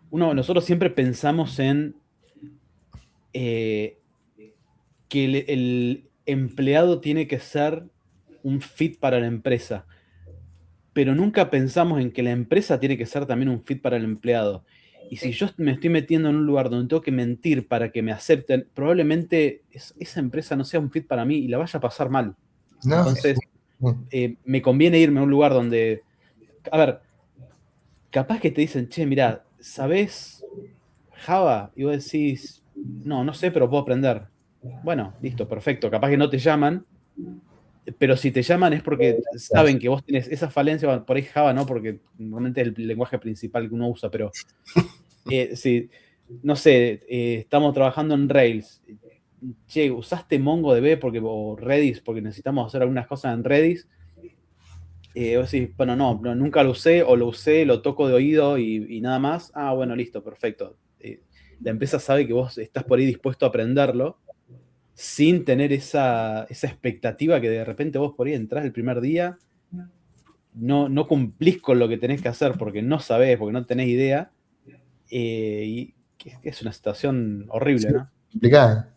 nosotros siempre pensamos en que el empleado tiene que ser un fit para la empresa, pero nunca pensamos en que la empresa tiene que ser también un fit para el empleado. Y si yo me estoy metiendo en un lugar donde tengo que mentir para que me acepten, probablemente esa empresa no sea un fit para mí y la vaya a pasar mal. No. Entonces, me conviene irme a un lugar donde, a ver, capaz que te dicen, che, mirá, ¿sabés Java? Y vos decís, no sé, pero puedo aprender. Bueno, listo, perfecto. Capaz que no te llaman, pero si te llaman es porque saben que vos tenés esa falencia, por ahí Java no, porque normalmente es el lenguaje principal que uno usa, pero si, no sé, estamos trabajando en Rails, che, ¿usaste MongoDB o Redis porque necesitamos hacer algunas cosas en Redis? Vos decís, bueno, no, nunca lo usé, o lo usé, lo toco de oído y nada más. Ah, bueno, listo, perfecto. La empresa sabe que vos estás por ahí dispuesto a aprenderlo sin tener esa expectativa que de repente vos por ahí entrás el primer día, no cumplís con lo que tenés que hacer porque no sabés, porque no tenés idea, y es una situación horrible, Sí, ¿no? Complicada.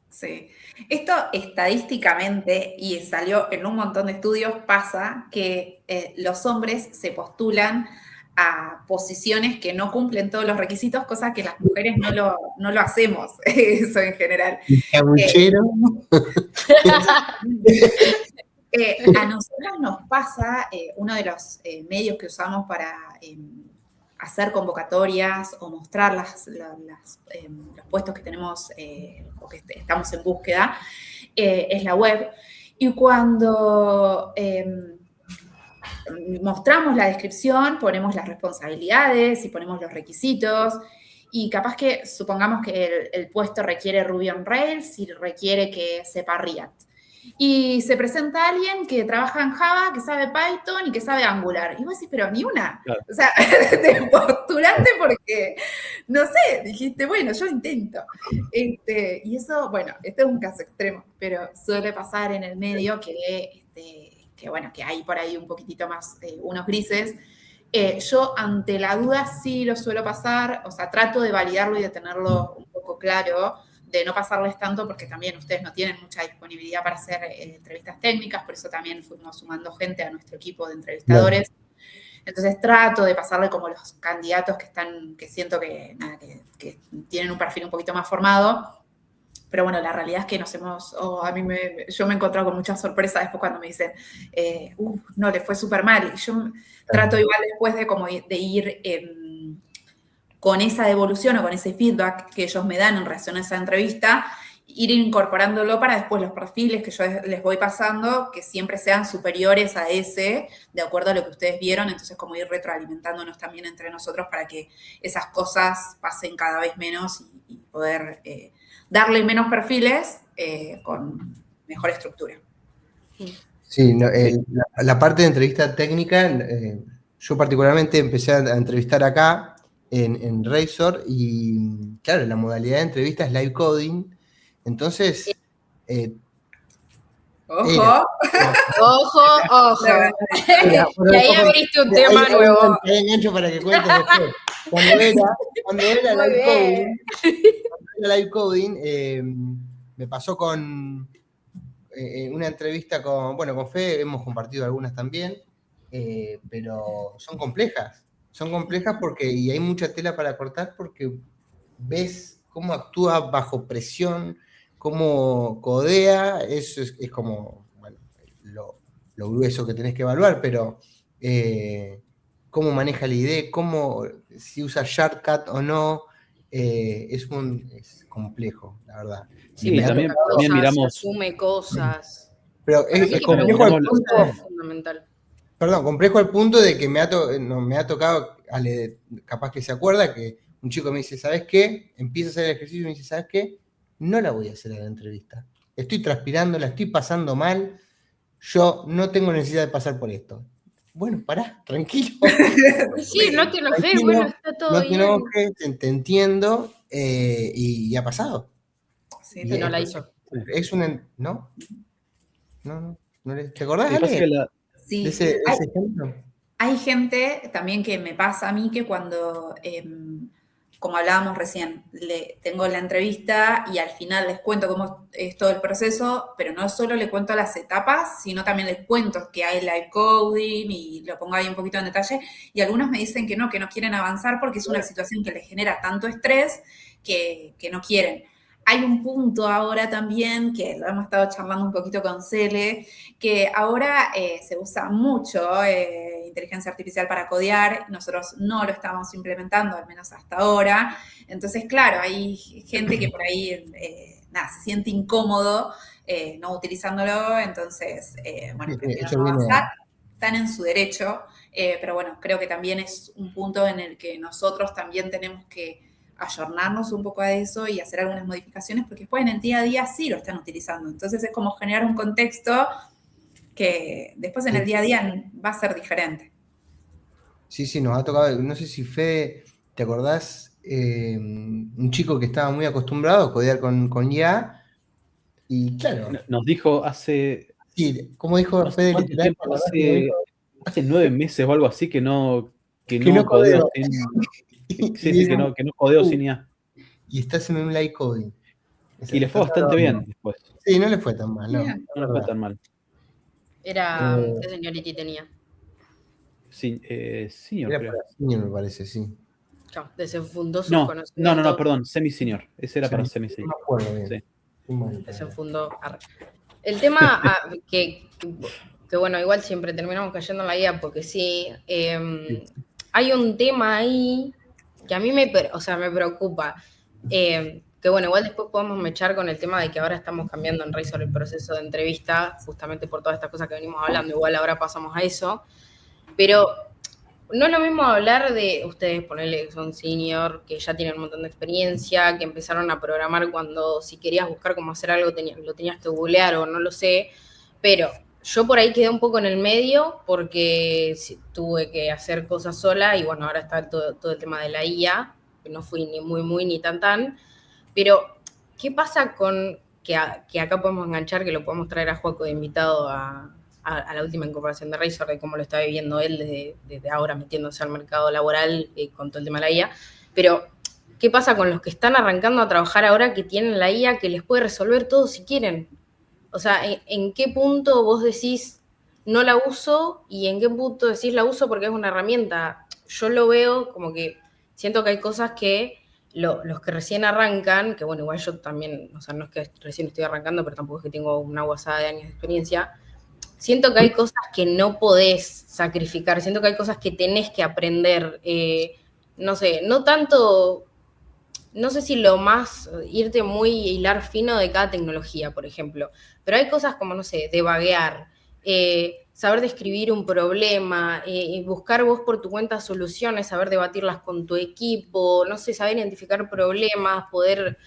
Sí. Esto estadísticamente, y salió en un montón de estudios, pasa que los hombres se postulan a posiciones que no cumplen todos los requisitos, cosa que las mujeres no lo hacemos, eso en general. Cabuchero. A nosotros nos pasa, uno de los medios que usamos para hacer convocatorias o mostrar los puestos que tenemos o que estamos en búsqueda, es la web. Y cuando mostramos la descripción, ponemos las responsabilidades y ponemos los requisitos, y capaz que supongamos que el puesto requiere Ruby on Rails y requiere que sepa React. Y se presenta alguien que trabaja en Java, que sabe Python y que sabe Angular. Y vos decís, pero ni una. Claro. O sea, te postulaste porque, no sé, dijiste, bueno, yo intento. Y eso, bueno, este es un caso extremo, pero suele pasar en el medio que bueno, que hay por ahí un poquitito más, unos grises. Yo, ante la duda, sí lo suelo pasar, o sea, trato de validarlo y de tenerlo un poco claro, de no pasarles tanto, porque también ustedes no tienen mucha disponibilidad para hacer entrevistas técnicas, por eso también fuimos sumando gente a nuestro equipo de entrevistadores. Claro. Entonces trato de pasarle como los candidatos que siento que tienen un perfil un poquito más formado. Pero bueno, la realidad es que yo me he encontrado con muchas sorpresas después cuando me dicen, no, le fue súper mal. Y yo trato igual después de ir con esa devolución o con ese feedback que ellos me dan en relación a esa entrevista, ir incorporándolo para después los perfiles que yo les voy pasando, que siempre sean superiores a ese, de acuerdo a lo que ustedes vieron, entonces como ir retroalimentándonos también entre nosotros para que esas cosas pasen cada vez menos y poder darle menos perfiles con mejor estructura. Sí, la parte de entrevista técnica, yo particularmente empecé a entrevistar acá en Razor y claro, la modalidad de entrevista es live coding, entonces... ¡Ojo! ¡Ojo! Y ahí abriste un tema nuevo. Ahí engancho para que cuentes después. Cuando era live coding, me pasó con una entrevista con Fe, hemos compartido algunas también, pero son complejas porque, y hay mucha tela para cortar porque ves cómo actúa bajo presión, cómo codea, eso es como, bueno, lo grueso que tenés que evaluar, pero cómo maneja la idea, si usa shortcut o no, es complejo, la verdad. Sí, también miramos... Asume cosas. Pero es complejo al punto... Es fundamental. Perdón, complejo al punto de que me ha tocado, capaz que se acuerda, que un chico me dice, ¿sabes qué? Empieza a hacer el ejercicio y me dice, ¿sabes qué? No la voy a hacer a la entrevista. Estoy transpirando, la estoy pasando mal. Yo no tengo necesidad de pasar por esto. Bueno, pará, tranquilo. Sí, no te enojes, bueno, está todo bien. No te enojes, te entiendo, y ha pasado. Sí, y no la hizo. Es una... ¿No? ¿Te acordás, Ale? Sí. De ese ejemplo? Hay gente también que me pasa a mí que cuando, como hablábamos recién, tengo la entrevista y al final les cuento cómo es todo el proceso, pero no solo le cuento las etapas, sino también les cuento que hay live coding y lo pongo ahí un poquito en detalle, y algunos me dicen que no quieren avanzar porque es una situación que les genera tanto estrés que no quieren. Hay un punto ahora también, que lo hemos estado charlando un poquito con Cele, que ahora se usa mucho inteligencia artificial para codear, nosotros no lo estamos implementando, al menos hasta ahora. Entonces, claro, hay gente que por ahí se siente incómodo no utilizándolo, entonces, prefieren no avanzar, están en su derecho, pero bueno, creo que también es un punto en el que nosotros también tenemos que ayornarnos un poco a eso y hacer algunas modificaciones, porque después en el día a día sí lo están utilizando. Entonces es como generar un contexto que después en el día a día va a ser diferente. Sí, nos ha tocado, no sé si Fede, ¿te acordás? Un chico que estaba muy acostumbrado a codear con IA, y claro. Nos dijo hace... Sí, ¿cómo dijo Fede? Tiempo, hace 9 meses o algo así que no codeó. Sí, que no codeó sin IA. Y está haciendo un live coding. Y le fue bastante bien después. Sí, no le fue tan mal, ¿no? No le fue tan mal. Era, ¿qué seniority tenía? Sí, senior, era creo. Para senior, me parece, sí. Claro, desenfundó sus conocimientos. No, perdón, semi-senior. Ese era para semi-senior. No me acuerdo bien. Sí. Desenfundó. El tema que bueno, igual siempre terminamos cayendo en la guía porque sí. Hay un tema ahí que a mí me preocupa, que bueno, igual después podemos mechar con el tema de que ahora estamos cambiando en Razor el proceso de entrevista, justamente por todas estas cosas que venimos hablando, igual ahora pasamos a eso, pero no es lo mismo hablar de ustedes, ponerle que son senior, que ya tienen un montón de experiencia, que empezaron a programar cuando si querías buscar cómo hacer algo lo tenías que googlear o no lo sé, pero... Yo por ahí quedé un poco en el medio porque tuve que hacer cosas sola y bueno, ahora está todo el tema de la IA, que no fui ni muy ni tan, pero ¿qué pasa con que acá podemos enganchar, que lo podemos traer a Joaco de invitado a la última incorporación de Razor, de cómo lo está viviendo él desde ahora metiéndose al mercado laboral con todo el tema de la IA, pero ¿qué pasa con los que están arrancando a trabajar ahora que tienen la IA que les puede resolver todo si quieren? O sea, ¿en qué punto vos decís no la uso y en qué punto decís la uso porque es una herramienta? Yo lo veo como que siento que hay cosas que los que recién arrancan, que bueno, igual yo también, o sea, no es que recién estoy arrancando, pero tampoco es que tengo una guasada de años de experiencia, siento que hay cosas que no podés sacrificar, siento que hay cosas que tenés que aprender, no sé, no tanto no sé si lo más, irte muy hilar fino de cada tecnología, por ejemplo, pero hay cosas como, no sé, debuguear, saber describir un problema, buscar vos por tu cuenta soluciones, saber debatirlas con tu equipo, no sé, saber identificar problemas, poder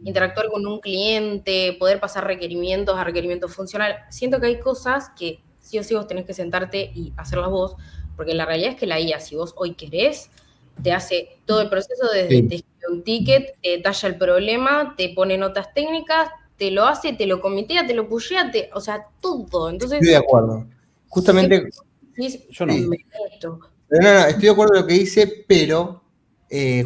interactuar con un cliente, poder pasar requerimientos a requerimientos funcionales. Siento que hay cosas que sí o sí vos tenés que sentarte y hacerlas vos, porque la realidad es que la IA, si vos hoy querés, te hace todo el proceso desde te escribe un ticket, te detalla el problema, te pone notas técnicas, te lo hace, te lo comitea, te lo pushea, o sea, todo. Entonces, Estoy de acuerdo. Justamente, yo no. Me meto. No, estoy de acuerdo con lo que dice, pero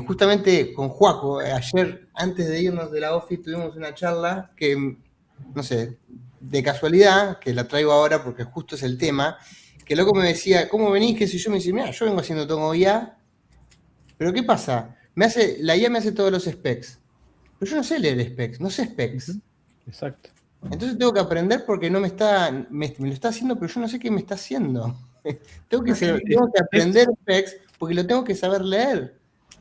justamente con Joaco, ayer, antes de irnos de la office, tuvimos una charla que, no sé, de casualidad, que la traigo ahora porque justo es el tema, que el loco me decía, ¿cómo venís? ¿Qué sé yo? Me dice, mira, yo vengo haciendo todo IA, pero ¿qué pasa? La IA me hace todos los specs, pero yo no sé leer specs, no sé specs. Exacto. Entonces tengo que aprender porque no me lo está haciendo, pero yo no sé qué me está haciendo. tengo que aprender specs porque lo tengo que saber leer.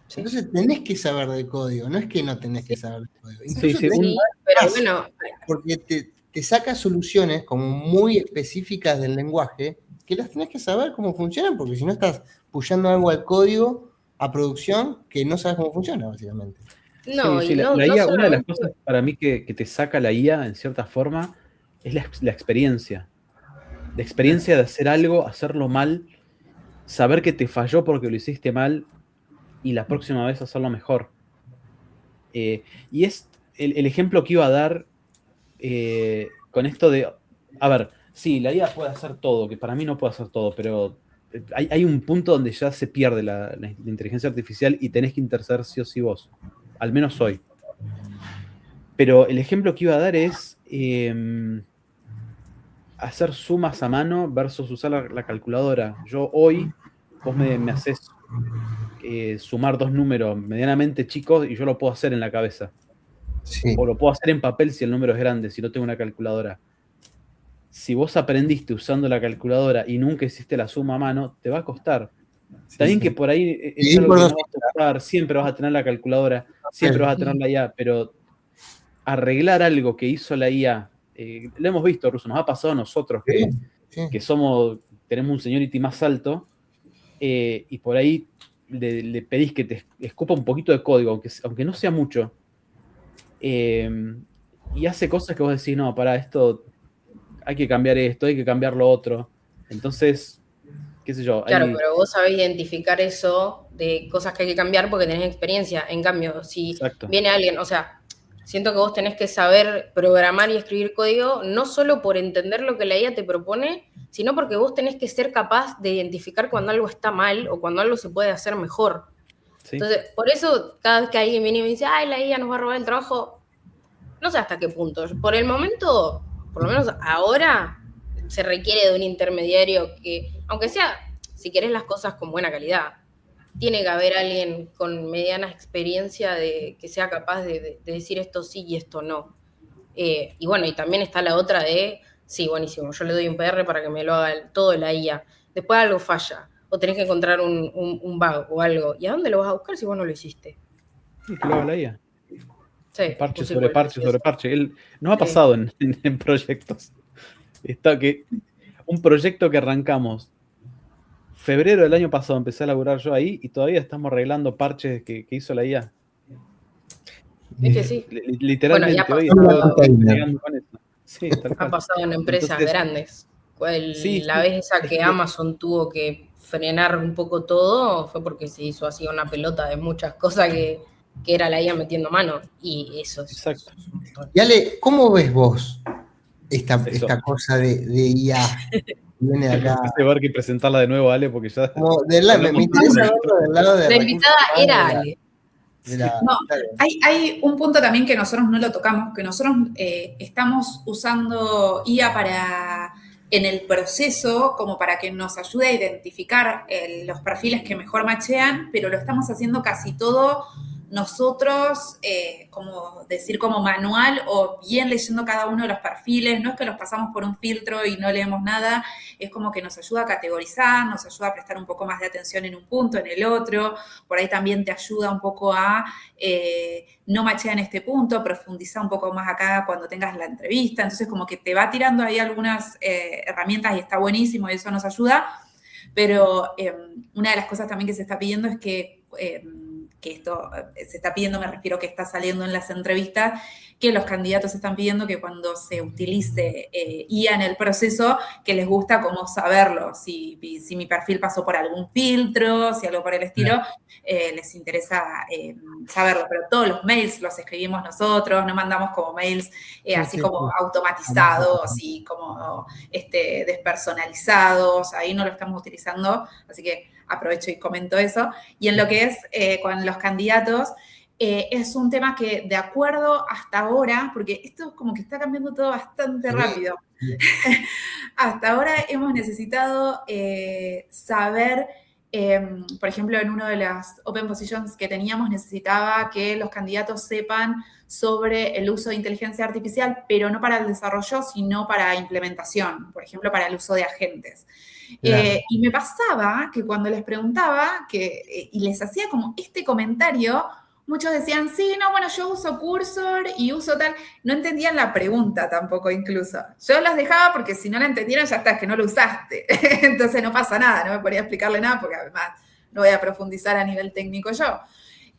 Sí. Entonces tenés que saber de código, no es que no tenés que saber de código. Incluso pero bueno. Porque te saca soluciones como muy específicas del lenguaje que las tenés que saber cómo funcionan, porque si no estás pushando algo al código, a producción, que no sabes cómo funciona, básicamente. No, sí, la IA, una de las cosas para mí que te saca la IA, en cierta forma, es la experiencia. La experiencia de hacer algo, hacerlo mal, saber que te falló porque lo hiciste mal y la próxima vez hacerlo mejor. Y es el ejemplo que iba a dar con esto de, a ver, sí, la IA puede hacer todo, que para mí no puede hacer todo, pero hay un punto donde ya se pierde la inteligencia artificial y tenés que interceder sí o sí vos, al menos hoy. Pero el ejemplo que iba a dar es hacer sumas a mano versus usar la calculadora. Yo hoy, vos me haces sumar dos números medianamente chicos y yo lo puedo hacer en la cabeza. Sí. O lo puedo hacer en papel si el número es grande, si no tengo una calculadora. Si vos aprendiste usando la calculadora y nunca hiciste la suma a mano, te va a costar. Está bien que por ahí es algo que no vas a usar, siempre vas a tener la calculadora, siempre vas a tener la IA, pero arreglar algo que hizo la IA, lo hemos visto, Russo, nos ha pasado a nosotros que tenemos un seniority más alto y por ahí le pedís que te escupa un poquito de código, aunque no sea mucho, y hace cosas que vos decís, no, para esto hay que cambiar esto, hay que cambiar lo otro. Entonces, qué sé yo. Claro, pero vos sabés identificar eso de cosas que hay que cambiar porque tenés experiencia. En cambio, si viene alguien, o sea, siento que vos tenés que saber programar y escribir código, no solo por entender lo que la IA te propone, sino porque vos tenés que ser capaz de identificar cuando algo está mal o cuando algo se puede hacer mejor. Sí. Entonces, por eso, cada vez que alguien viene y me dice, ay, la IA nos va a robar el trabajo, no sé hasta qué punto. Por el momento, por lo menos ahora, se requiere de un intermediario que, aunque sea, si querés las cosas con buena calidad, tiene que haber alguien con mediana experiencia que sea capaz de decir esto sí y esto no. Y bueno, y también está la otra de, sí, buenísimo, yo le doy un PR para que me lo haga todo la IA. Después algo falla, o tenés que encontrar un bug o algo. ¿Y a dónde lo vas a buscar si vos no lo hiciste? Sí, que lo haga la IA. Sí, parche sobre parche sobre parche. Nos ha pasado en proyectos. Un proyecto que arrancamos febrero del año pasado, empecé a laburar yo ahí y todavía estamos arreglando parches que hizo la IA. ¿Viste? Sí. Literalmente, bueno, sí, ha pasado en empresas grandes. La vez esa que Amazon tuvo que frenar un poco todo fue porque se hizo así una pelota de muchas cosas que era la IA metiendo mano, y eso es. Exacto. Y Ale, ¿cómo ves vos esta cosa de IA? Viene de acá. Hay que ver que presentarla de nuevo, Ale, porque ya. Me interesa verlo del lado de la invitada era Ale. No, hay un punto también que nosotros no lo tocamos, que nosotros estamos usando IA en el proceso como para que nos ayude a identificar los perfiles que mejor machean, pero lo estamos haciendo casi todo nosotros, como decir, como manual o bien leyendo cada uno de los perfiles, no es que los pasamos por un filtro y no leemos nada, es como que nos ayuda a categorizar, nos ayuda a prestar un poco más de atención en un punto, en el otro, por ahí también te ayuda un poco a no machea en este punto, profundiza un poco más acá cuando tengas la entrevista, entonces como que te va tirando ahí algunas herramientas y está buenísimo y eso nos ayuda, pero una de las cosas también que se está pidiendo es que esto se está pidiendo, me refiero que está saliendo en las entrevistas, que los candidatos están pidiendo que cuando se utilice IA en el proceso, que les gusta cómo saberlo, si mi perfil pasó por algún filtro, si algo por el estilo, les interesa saberlo, pero todos los mails los escribimos nosotros, no mandamos como mails como automatizados y como despersonalizados, ahí no lo estamos utilizando, así que aprovecho y comento eso. Y en lo que es con los candidatos, es un tema que de acuerdo hasta ahora, porque esto es como que está cambiando todo bastante rápido, hasta ahora hemos necesitado saber, por ejemplo, en una de las open positions que teníamos, necesitaba que los candidatos sepan sobre el uso de inteligencia artificial, pero no para el desarrollo, sino para implementación, por ejemplo, para el uso de agentes. Y me pasaba que cuando les preguntaba y les hacía como este comentario, muchos decían, sí, no, bueno, yo uso Cursor y uso tal. No entendían la pregunta tampoco incluso. Yo las dejaba porque si no la entendieron ya está, es que no lo usaste. Entonces no pasa nada, no me podía explicarle nada porque además no voy a profundizar a nivel técnico yo.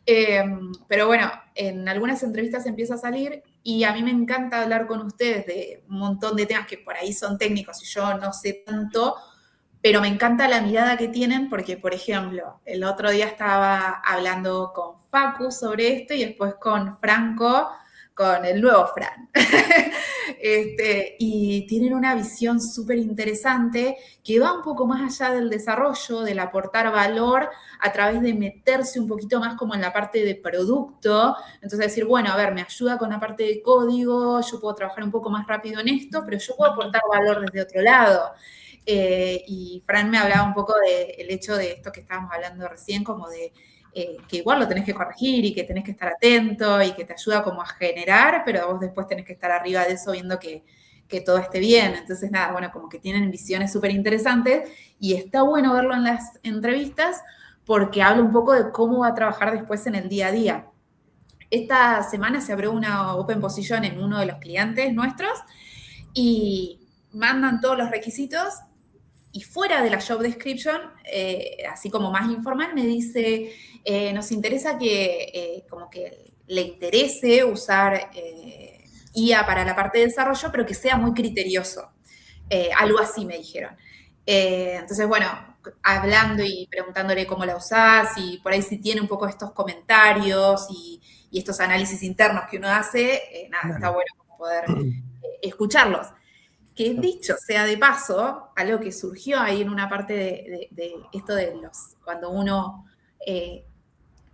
Pero bueno, en algunas entrevistas empieza a salir y a mí me encanta hablar con ustedes de un montón de temas que por ahí son técnicos y yo no sé tanto, pero me encanta la mirada que tienen porque, por ejemplo, el otro día estaba hablando con Facu sobre esto y después con Franco, con el nuevo Fran. Y tienen una visión súper interesante que va un poco más allá del desarrollo, del aportar valor a través de meterse un poquito más como en la parte de producto. Entonces decir, bueno, a ver, me ayuda con la parte de código, yo puedo trabajar un poco más rápido en esto, pero yo puedo aportar valor desde otro lado. Y Fran me hablaba un poco del hecho de esto que estábamos hablando recién, como de que igual lo tenés que corregir y que tenés que estar atento y que te ayuda como a generar, pero vos después tenés que estar arriba de eso viendo que todo esté bien. Entonces, nada, bueno, como que tienen visiones súper interesantes y está bueno verlo en las entrevistas porque habla un poco de cómo va a trabajar después en el día a día. Esta semana se abrió una open position en uno de los clientes nuestros y mandan todos los requisitos y fuera de la job description, así como más informal, me dice, nos interesa que como que le interese usar IA para la parte de desarrollo, pero que sea muy criterioso. Algo así me dijeron. Entonces, bueno, hablando y preguntándole cómo la usás y por ahí si tiene un poco estos comentarios y estos análisis internos que uno hace, nada, está bueno poder escucharlos. Que dicho sea de paso, algo que surgió ahí en una parte de esto de cuando uno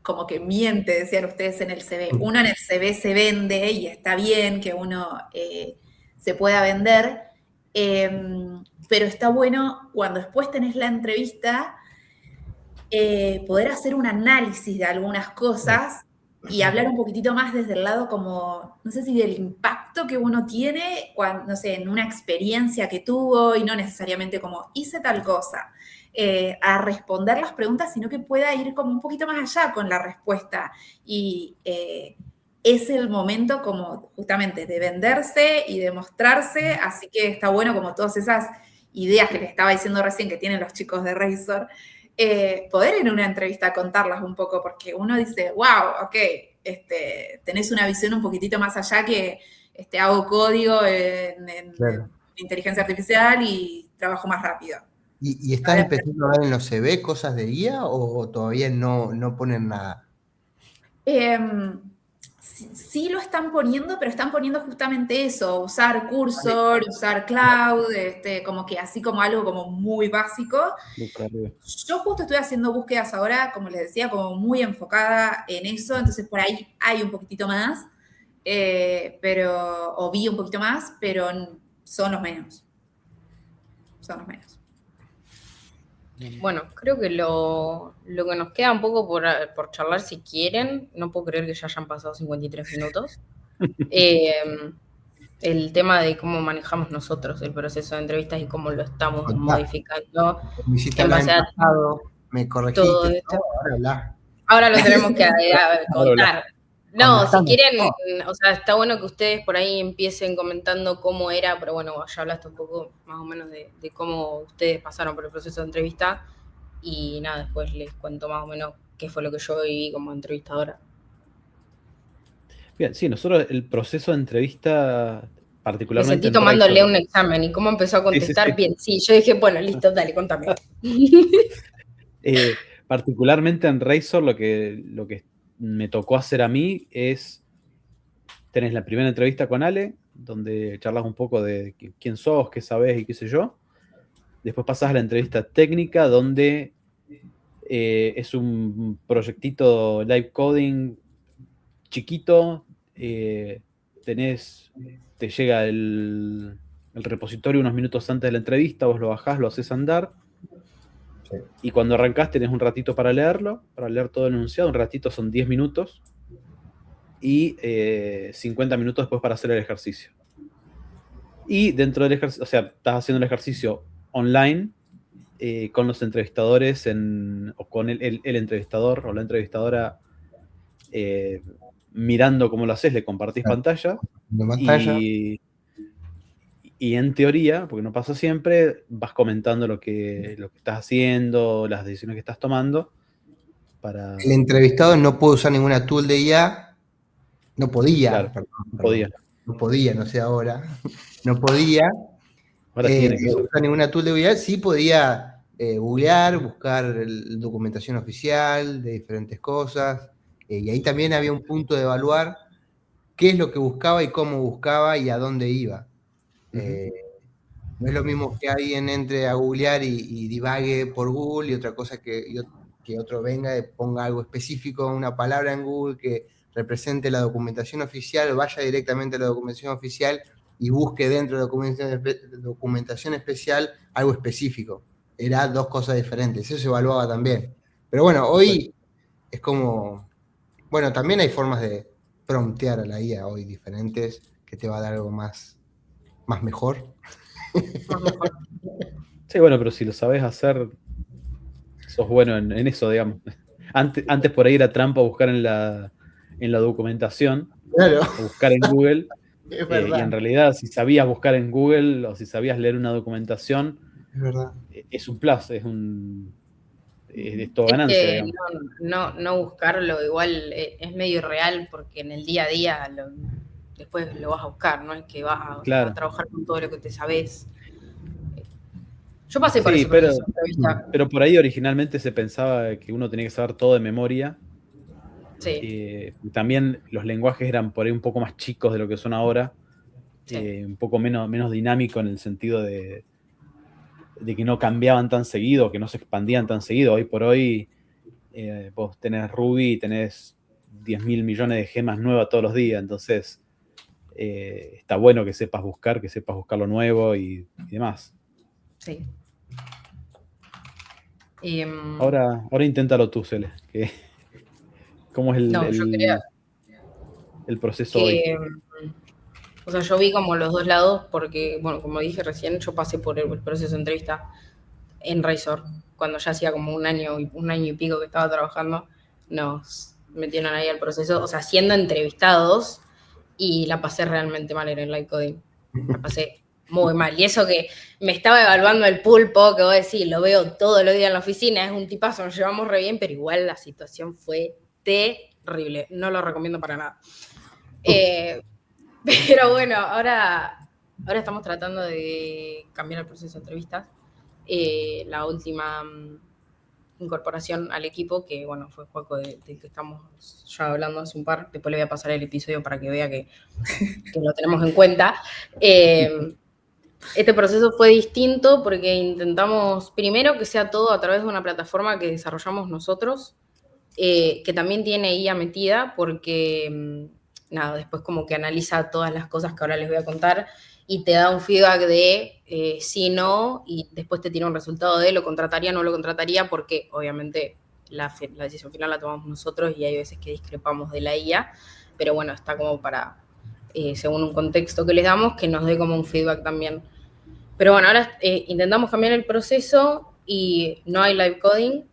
como que miente, decían ustedes en el CV, uno en el CV se vende y está bien que uno se pueda vender, pero está bueno cuando después tenés la entrevista poder hacer un análisis de algunas cosas y hablar un poquitito más desde el lado como, no sé si del impacto que uno tiene, cuando, no sé, en una experiencia que tuvo y no necesariamente como hice tal cosa, a responder las preguntas, sino que pueda ir como un poquito más allá con la respuesta. Y es el momento como justamente de venderse y de mostrarse, así que está bueno como todas esas ideas que les estaba diciendo recién que tienen los chicos de Razor, poder en una entrevista contarlas un poco, porque uno dice, wow, ok, tenés una visión un poquitito más allá que hago código en inteligencia artificial y trabajo más rápido. ¿Y están empezando a ver en los CV cosas de IA o todavía no ponen nada? Sí lo están poniendo, pero están poniendo justamente eso, usar Cursor, usar Cloud, como que así como algo como muy básico. Yo justo estoy haciendo búsquedas ahora, como les decía, como muy enfocada en eso, entonces por ahí hay un poquitito más, o vi un poquito más, pero son los menos. Son los menos. Bueno, creo que lo que nos queda un poco por charlar, si quieren, no puedo creer que ya hayan pasado 53 minutos, el tema de cómo manejamos nosotros el proceso de entrevistas y cómo lo estamos modificando Me hiciste en hablar base en a pasado, me todo corregiste, esto. ¿no? Ahora habla. Ahora lo tenemos que contar. No, si Condatame. quieren, o sea, está bueno que ustedes por ahí empiecen comentando cómo era, pero bueno, ya hablaste un poco más o menos de cómo ustedes pasaron por el proceso de entrevista y nada, después les cuento más o menos qué fue lo que yo viví como entrevistadora. Bien, sí, nosotros el proceso de entrevista, Me particularmente sentí en tomándole Razor, un examen y cómo empezó a sí, contestar, sí. bien, sí, yo dije, bueno, listo, dale, contame. Particularmente en Razor, lo que me tocó hacer a mí es, tenés la primera entrevista con Ale, donde charlas un poco de quién sos, qué sabés y qué sé yo. Después pasás a la entrevista técnica, donde es un proyectito live coding chiquito. Te llega el repositorio unos minutos antes de la entrevista, vos lo bajás, lo haces andar. Sí. Y cuando arrancás tenés un ratito para leerlo, para leer todo el enunciado. Un ratito son 10 minutos. Y 50 minutos después para hacer el ejercicio. Y dentro del ejercicio, o sea, estás haciendo el ejercicio online con los entrevistadores o con el entrevistador o la entrevistadora mirando cómo lo haces, le compartís pantalla. De pantalla. Y en teoría, porque no pasa siempre, vas comentando lo que estás haciendo, las decisiones que estás tomando. El entrevistado no puede usar ninguna tool de IA. No podía. Claro, Perdón, podía. No podía, no sé ahora. No podía Ahora tiene que usar ninguna tool de IA. Sí podía googlear, buscar documentación oficial de diferentes cosas. Y ahí también había un punto de evaluar qué es lo que buscaba y cómo buscaba y a dónde iba. No es lo mismo que alguien entre a googlear y divague por Google y otra cosa que otro venga y ponga algo específico, una palabra en Google que represente la documentación oficial, vaya directamente a la documentación oficial y busque dentro de la documentación especial algo específico. Eran dos cosas diferentes, eso se evaluaba también. Pero bueno, hoy es como, bueno, también hay formas de promptear a la IA hoy diferentes que te va a dar algo más mejor. Sí, bueno, pero si lo sabes hacer, sos bueno en eso, digamos. Antes por ahí era trampa buscar en la documentación, Claro. o buscar en Google. Es verdad. Y en realidad, si sabías buscar en Google o si sabías leer una documentación, Es verdad. Es un plus, es todo ganancia, digamos. No buscarlo, igual es medio irreal porque en el día a día después lo vas a buscar, no es que vas a trabajar con todo lo que te sabés. Yo pasé por ese proceso de entrevista. Pero por ahí originalmente se pensaba que uno tenía que saber todo de memoria. Sí. También los lenguajes eran por ahí un poco más chicos de lo que son ahora. Sí. Un poco menos dinámico en el sentido de que no cambiaban tan seguido, que no se expandían tan seguido. Hoy por hoy vos tenés Ruby y tenés 10.000 millones de gemas nuevas todos los días. Entonces está bueno que sepas buscar lo nuevo y demás. Sí. Ahora inténtalo tú, Cele. ¿Cómo es el proceso hoy? O sea, yo vi como los dos lados porque, bueno, como dije recién, yo pasé por el proceso de entrevista en Razor, cuando ya hacía como un año y pico que estaba trabajando, nos metieron ahí al proceso, o sea, siendo entrevistados, y la pasé realmente mal en el live coding. La pasé muy mal. Y eso que me estaba evaluando el Pulpo, que voy a decir, lo veo todos los días en la oficina, es un tipazo, nos llevamos re bien, pero igual la situación fue terrible. No lo recomiendo para nada. Pero bueno, ahora estamos tratando de cambiar el proceso de entrevistas. La última incorporación al equipo, que bueno, fue Juaco del que estamos ya hablando hace un par, después le voy a pasar el episodio para que vea que lo tenemos en cuenta. Este proceso fue distinto porque intentamos primero que sea todo a través de una plataforma que desarrollamos nosotros, que también tiene IA metida, porque nada, después como que analiza todas las cosas que ahora les voy a contar y te da un feedback de sí, no, y después te tira un resultado de lo contrataría, no lo contrataría, porque obviamente la decisión final la tomamos nosotros y hay veces que discrepamos de la IA, pero bueno, está como para, según un contexto que les damos, que nos dé como un feedback también. Pero bueno, ahora intentamos cambiar el proceso y no hay live coding.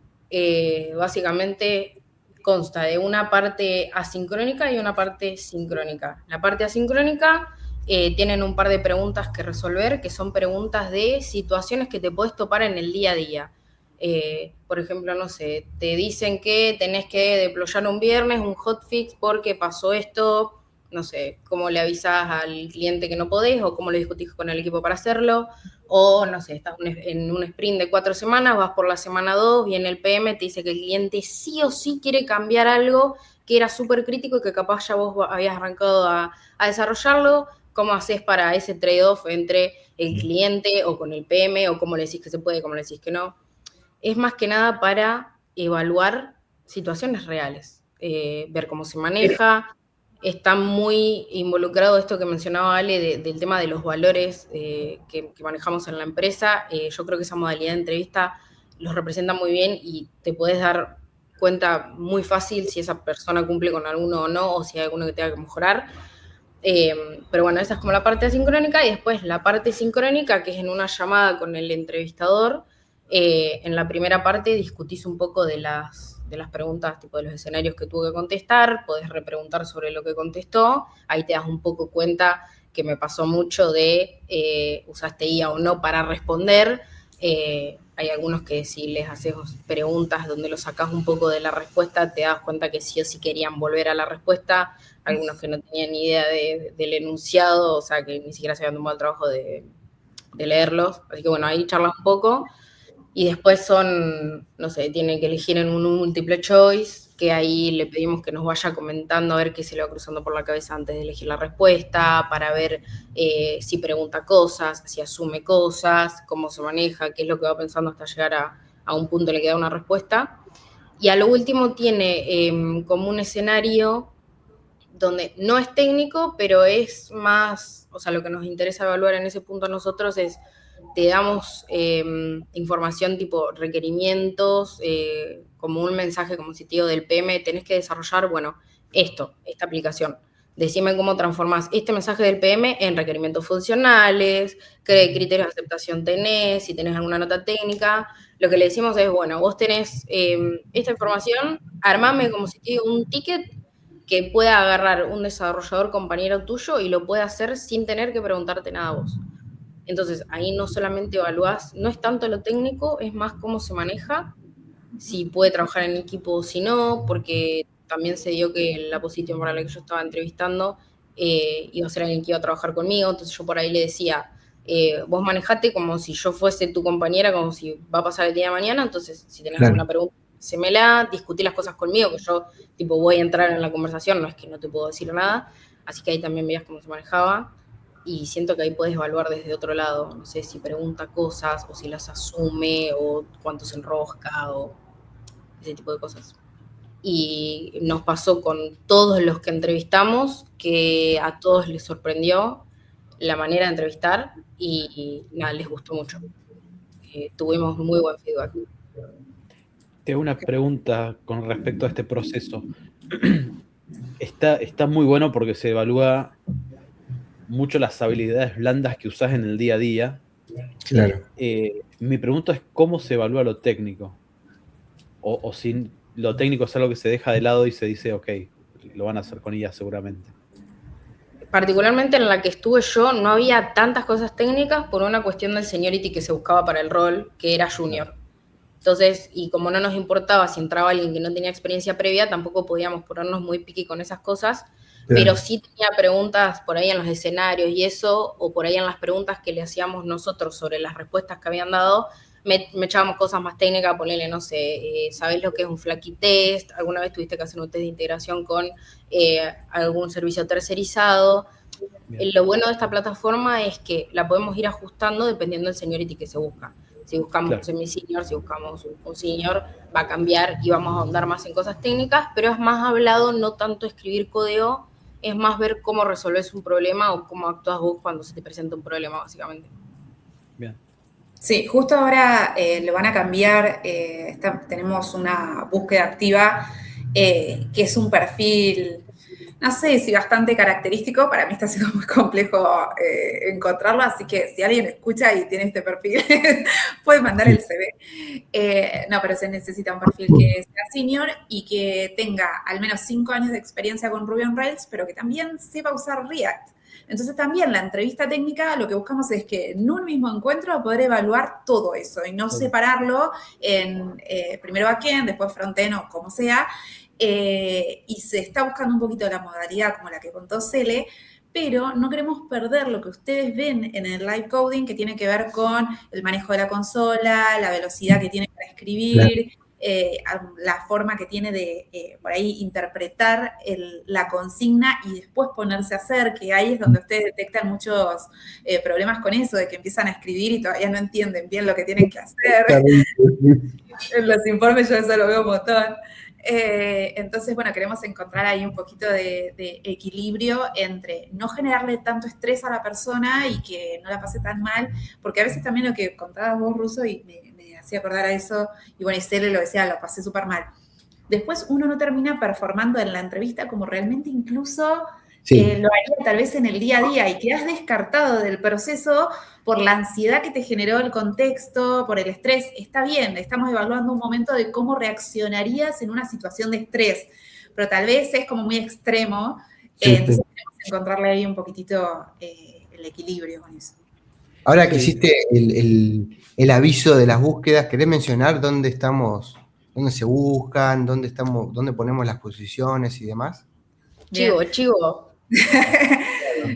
Básicamente consta de una parte asincrónica y una parte sincrónica. La parte asincrónica tienen un par de preguntas que resolver, que son preguntas de situaciones que te podés topar en el día a día. Por ejemplo, no sé, te dicen que tenés que deployar un viernes un hotfix porque pasó esto, no sé, cómo le avisas al cliente que no podés o cómo le discutís con el equipo para hacerlo, o no sé, estás en un sprint de 4 semanas, vas por la semana 2, viene el PM, te dice que el cliente sí o sí quiere cambiar algo que era súper crítico y que capaz ya vos habías arrancado a desarrollarlo. ¿Cómo haces para ese trade-off entre el cliente o con el PM, o cómo le decís que se puede, cómo le decís que no? Es más que nada para evaluar situaciones reales, ver cómo se maneja. Está muy involucrado esto que mencionaba Ale del tema de los valores que manejamos en la empresa. Yo creo que esa modalidad de entrevista los representa muy bien y te podés dar cuenta muy fácil si esa persona cumple con alguno o no, o si hay alguno que tenga que mejorar. Pero bueno, esa es como la parte asincrónica, y después la parte sincrónica, que es en una llamada con el entrevistador. En la primera parte discutís un poco de las preguntas, tipo de los escenarios que tuvo que contestar, podés repreguntar sobre lo que contestó, ahí te das un poco cuenta que me pasó mucho de usaste IA o no para responder. Hay algunos que si les haces preguntas donde lo sacás un poco de la respuesta, te das cuenta que sí o sí querían volver a la respuesta, algunos que no tenían ni idea del enunciado, o sea, que ni siquiera se habían tomado el trabajo de leerlos. Así que bueno, ahí charlas un poco. Y después son, no sé, tienen que elegir en un múltiple choice, que ahí le pedimos que nos vaya comentando a ver qué se le va cruzando por la cabeza antes de elegir la respuesta, para ver si pregunta cosas, si asume cosas, cómo se maneja, qué es lo que va pensando hasta llegar a un punto en el que da una respuesta. Y a lo último tiene como un escenario donde no es técnico, pero es más, o sea, lo que nos interesa evaluar en ese punto a nosotros es, te damos información tipo requerimientos, como un mensaje como si te digo del PM, tenés que desarrollar, bueno, esta aplicación. Decime cómo transformás este mensaje del PM en requerimientos funcionales, qué criterios de aceptación tenés, si tenés alguna nota técnica. Lo que le decimos es, bueno, vos tenés esta información, armame como si te digo un ticket que pueda agarrar un desarrollador compañero tuyo y lo pueda hacer sin tener que preguntarte nada a vos. Entonces, ahí no solamente evaluás, no es tanto lo técnico, es más cómo se maneja, si puede trabajar en equipo o si no, porque también se dio que la posición para la que yo estaba entrevistando iba a ser alguien que iba a trabajar conmigo, entonces yo por ahí le decía, vos manejate como si yo fuese tu compañera, como si va a pasar el día de mañana, entonces si tenés alguna pregunta, hacémela, discutí las cosas conmigo, que yo tipo voy a entrar en la conversación, no es que no te puedo decir nada, así que ahí también veías cómo se manejaba. Y siento que ahí puedes evaluar desde otro lado, no sé, si pregunta cosas o si las asume o cuánto se enrosca o ese tipo de cosas. Y nos pasó con todos los que entrevistamos que a todos les sorprendió la manera de entrevistar y nada, les gustó mucho. Tuvimos muy buen feedback. Tengo una pregunta con respecto a este proceso. Está muy bueno porque se evalúa mucho las habilidades blandas que usás en el día a día. Claro. Mi pregunta es cómo se evalúa lo técnico. O si lo técnico es algo que se deja de lado y se dice, ok, lo van a hacer con IA seguramente. Particularmente en la que estuve yo, no había tantas cosas técnicas por una cuestión del seniority que se buscaba para el rol, que era junior. Entonces, y como no nos importaba si entraba alguien que no tenía experiencia previa, tampoco podíamos ponernos muy piqui con esas cosas, pero sí tenía preguntas por ahí en los escenarios y eso, o por ahí en las preguntas que le hacíamos nosotros sobre las respuestas que habían dado, me echábamos cosas más técnicas, ponerle, no sé, ¿sabés lo que es un Flaky test? ¿Alguna vez tuviste que hacer un test de integración con algún servicio tercerizado? Lo bueno de esta plataforma es que la podemos ir ajustando dependiendo del seniority que se busca. Si buscamos un semi-senior, si buscamos un senior, va a cambiar y vamos a ahondar más en cosas técnicas, pero es más hablado, no tanto escribir código, es más ver cómo resolves un problema o cómo actúas vos cuando se te presenta un problema, básicamente. Bien. Sí, justo ahora lo van a cambiar, tenemos una búsqueda activa que es un perfil, no sé si bastante característico, para mí está siendo muy complejo encontrarlo, así que si alguien escucha y tiene este perfil, puede mandar el CV. No, pero se necesita un perfil que sea senior y que tenga al menos 5 años de experiencia con Ruby on Rails, pero que también sepa usar React. Entonces también la entrevista técnica lo que buscamos es que en un mismo encuentro poder evaluar todo eso y no separarlo en primero backend, después frontend o como sea, y se está buscando un poquito la modalidad como la que contó Cele, pero no queremos perder lo que ustedes ven en el live coding que tiene que ver con el manejo de la consola, la velocidad que tiene para escribir, la forma que tiene de, por ahí, interpretar la consigna y después ponerse a hacer, que ahí es donde ustedes detectan muchos problemas con eso, de que empiezan a escribir y todavía no entienden bien lo que tienen que hacer. En los informes yo eso lo veo un montón. Entonces, bueno, queremos encontrar ahí un poquito de equilibrio entre no generarle tanto estrés a la persona y que no la pase tan mal, porque a veces también lo que contabas vos, Russo, y me hacía acordar a eso, y bueno, y Cele lo decía, lo pasé súper mal. Después uno no termina performando en la entrevista como realmente incluso lo haría tal vez en el día a día y quedas descartado del proceso por la ansiedad que te generó el contexto, por el estrés. Está bien, estamos evaluando un momento de cómo reaccionarías en una situación de estrés, pero tal vez es como muy extremo, entonces tenemos que encontrarle ahí un poquitito el equilibrio con eso. Ahora que hiciste el aviso de las búsquedas, ¿querés mencionar dónde estamos, dónde se buscan, dónde ponemos las posiciones y demás? Chivo.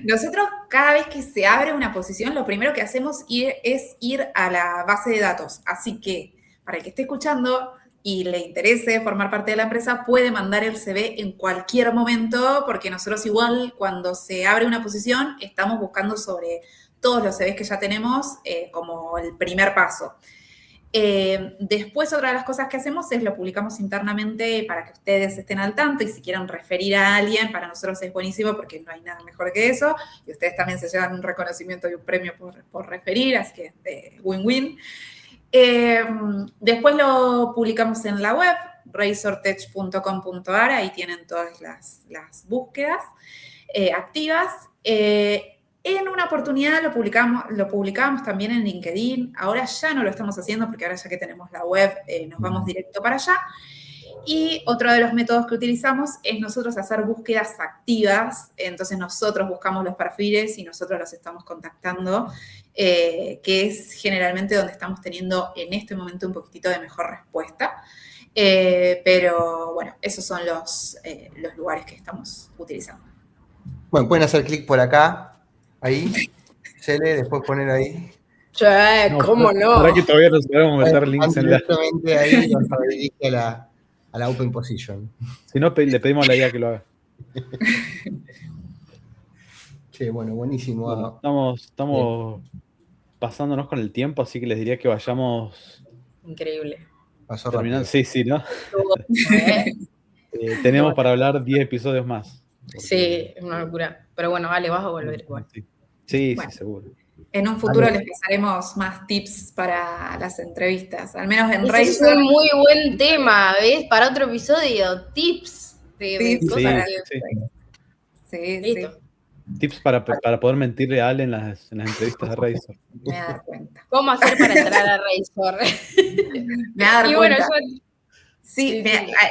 Nosotros, cada vez que se abre una posición, lo primero que hacemos es ir a la base de datos. Así que, para el que esté escuchando y le interese formar parte de la empresa, puede mandar el CV en cualquier momento, porque nosotros igual, cuando se abre una posición, estamos buscando sobre todos los CVs que ya tenemos como el primer paso. Después, otra de las cosas que hacemos es lo publicamos internamente para que ustedes estén al tanto y si quieren referir a alguien, para nosotros es buenísimo porque no hay nada mejor que eso y ustedes también se llevan un reconocimiento y un premio por referir, así que win-win. Después lo publicamos en la web, razortech.com.ar, ahí tienen todas las búsquedas activas. En una oportunidad lo publicábamos también en LinkedIn, ahora ya no lo estamos haciendo porque ahora ya que tenemos la web nos vamos directo para allá. Y otro de los métodos que utilizamos es nosotros hacer búsquedas activas, entonces nosotros buscamos los perfiles y nosotros los estamos contactando, que es generalmente donde estamos teniendo en este momento un poquitito de mejor respuesta. Pero bueno, esos son los lugares que estamos utilizando. Bueno, pueden hacer clic por acá. Ahí, Cele, después poner ahí. Che, ¿cómo no? ¿Verdad que todavía no sabemos meter links en la... Directamente ahí nos redirige a la Open Position. Si no, le pedimos a la IA que lo haga. Che, bueno, buenísimo. Bueno, estamos pasándonos con el tiempo, así que les diría que vayamos... Increíble. Pasó terminando. rápido. Sí, ¿no? Tenemos para hablar 10 episodios más. Porque... Sí, es una locura. Pero bueno, vale, vas a volver igual. Sí, bueno, seguro. En un futuro les pasaremos más tips para las entrevistas, al menos en Razor. Es un muy buen tema, ¿ves? Para otro episodio, tips de cosas Sí. Tips para poder mentirle a Ale en las entrevistas de Razor. Me voy a dar cuenta. ¿Cómo hacer para entrar a Razor? Me voy a dar cuenta. Bueno, sí,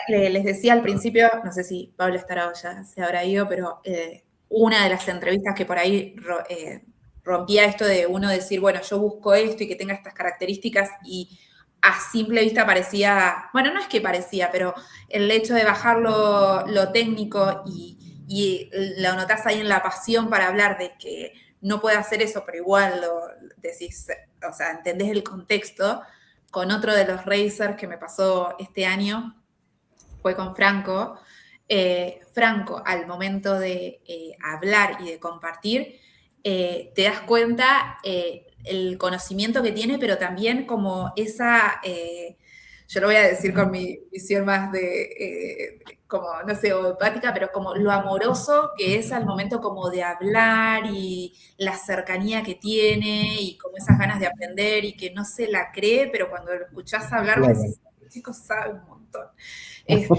les decía al principio, no sé si Pablo estará o ya se habrá ido, pero una de las entrevistas que por ahí rompía esto de uno decir, bueno, yo busco esto y que tenga estas características y a simple vista parecía, bueno, no es que parecía, pero el hecho de bajar lo técnico y lo notás ahí en la pasión para hablar de que no puede hacer eso, pero igual lo decís, o sea, entendés el contexto. Con otro de los racers que me pasó este año, fue con Franco. Franco, al momento de hablar y de compartir, te das cuenta el conocimiento que tiene, pero también como esa yo lo voy a decir con mi visión más de, como, no sé, empática, pero como lo amoroso que es al momento como de hablar y la cercanía que tiene y como esas ganas de aprender y que no se la cree, pero cuando lo escuchás hablar, Claro. decís, el chico sabe un montón. Pero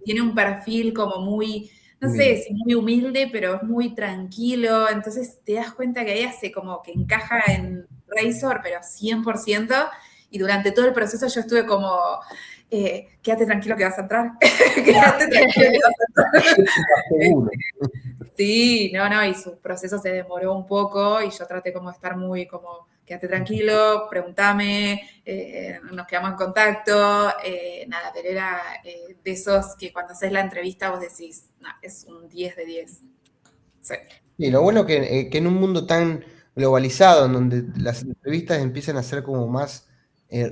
tiene un perfil como muy, no sé si muy humilde, pero es muy tranquilo, entonces te das cuenta que ella se como que encaja en Razor, pero 100%, y durante todo el proceso yo estuve como, quédate tranquilo que vas a entrar, quédate tranquilo que vas a entrar. Sí, no, y su proceso se demoró un poco y yo traté como de estar muy como, quédate tranquilo, pregúntame, nos quedamos en contacto, nada, pero era de esos que cuando haces la entrevista vos decís, no, es un 10 de 10. Sí. Y lo bueno que en un mundo tan globalizado, en donde las entrevistas empiezan a ser como más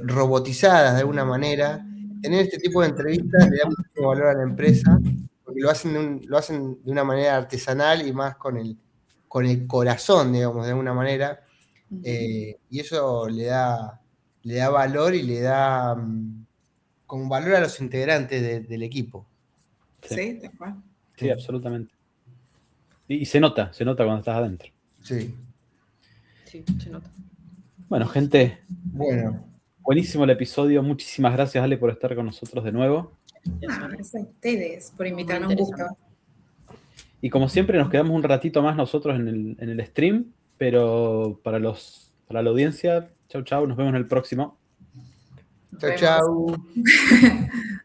robotizadas de alguna manera, tener este tipo de entrevistas le da mucho valor a la empresa, porque lo hacen de una manera artesanal y más con el corazón, digamos, de alguna manera, y eso le da valor y le da como valor a los integrantes del equipo. Sí, tal cual. Sí, absolutamente. Y se nota cuando estás adentro. Sí. Sí, se nota. Bueno, gente, Bueno, buenísimo el episodio. Muchísimas gracias, Ale, por estar con nosotros de nuevo. Gracias a ustedes por invitarme, Muy un gusto. Y como siempre, nos quedamos un ratito más nosotros en el stream, pero para la audiencia, chau, nos vemos en el próximo. Nos chau, vemos. chau.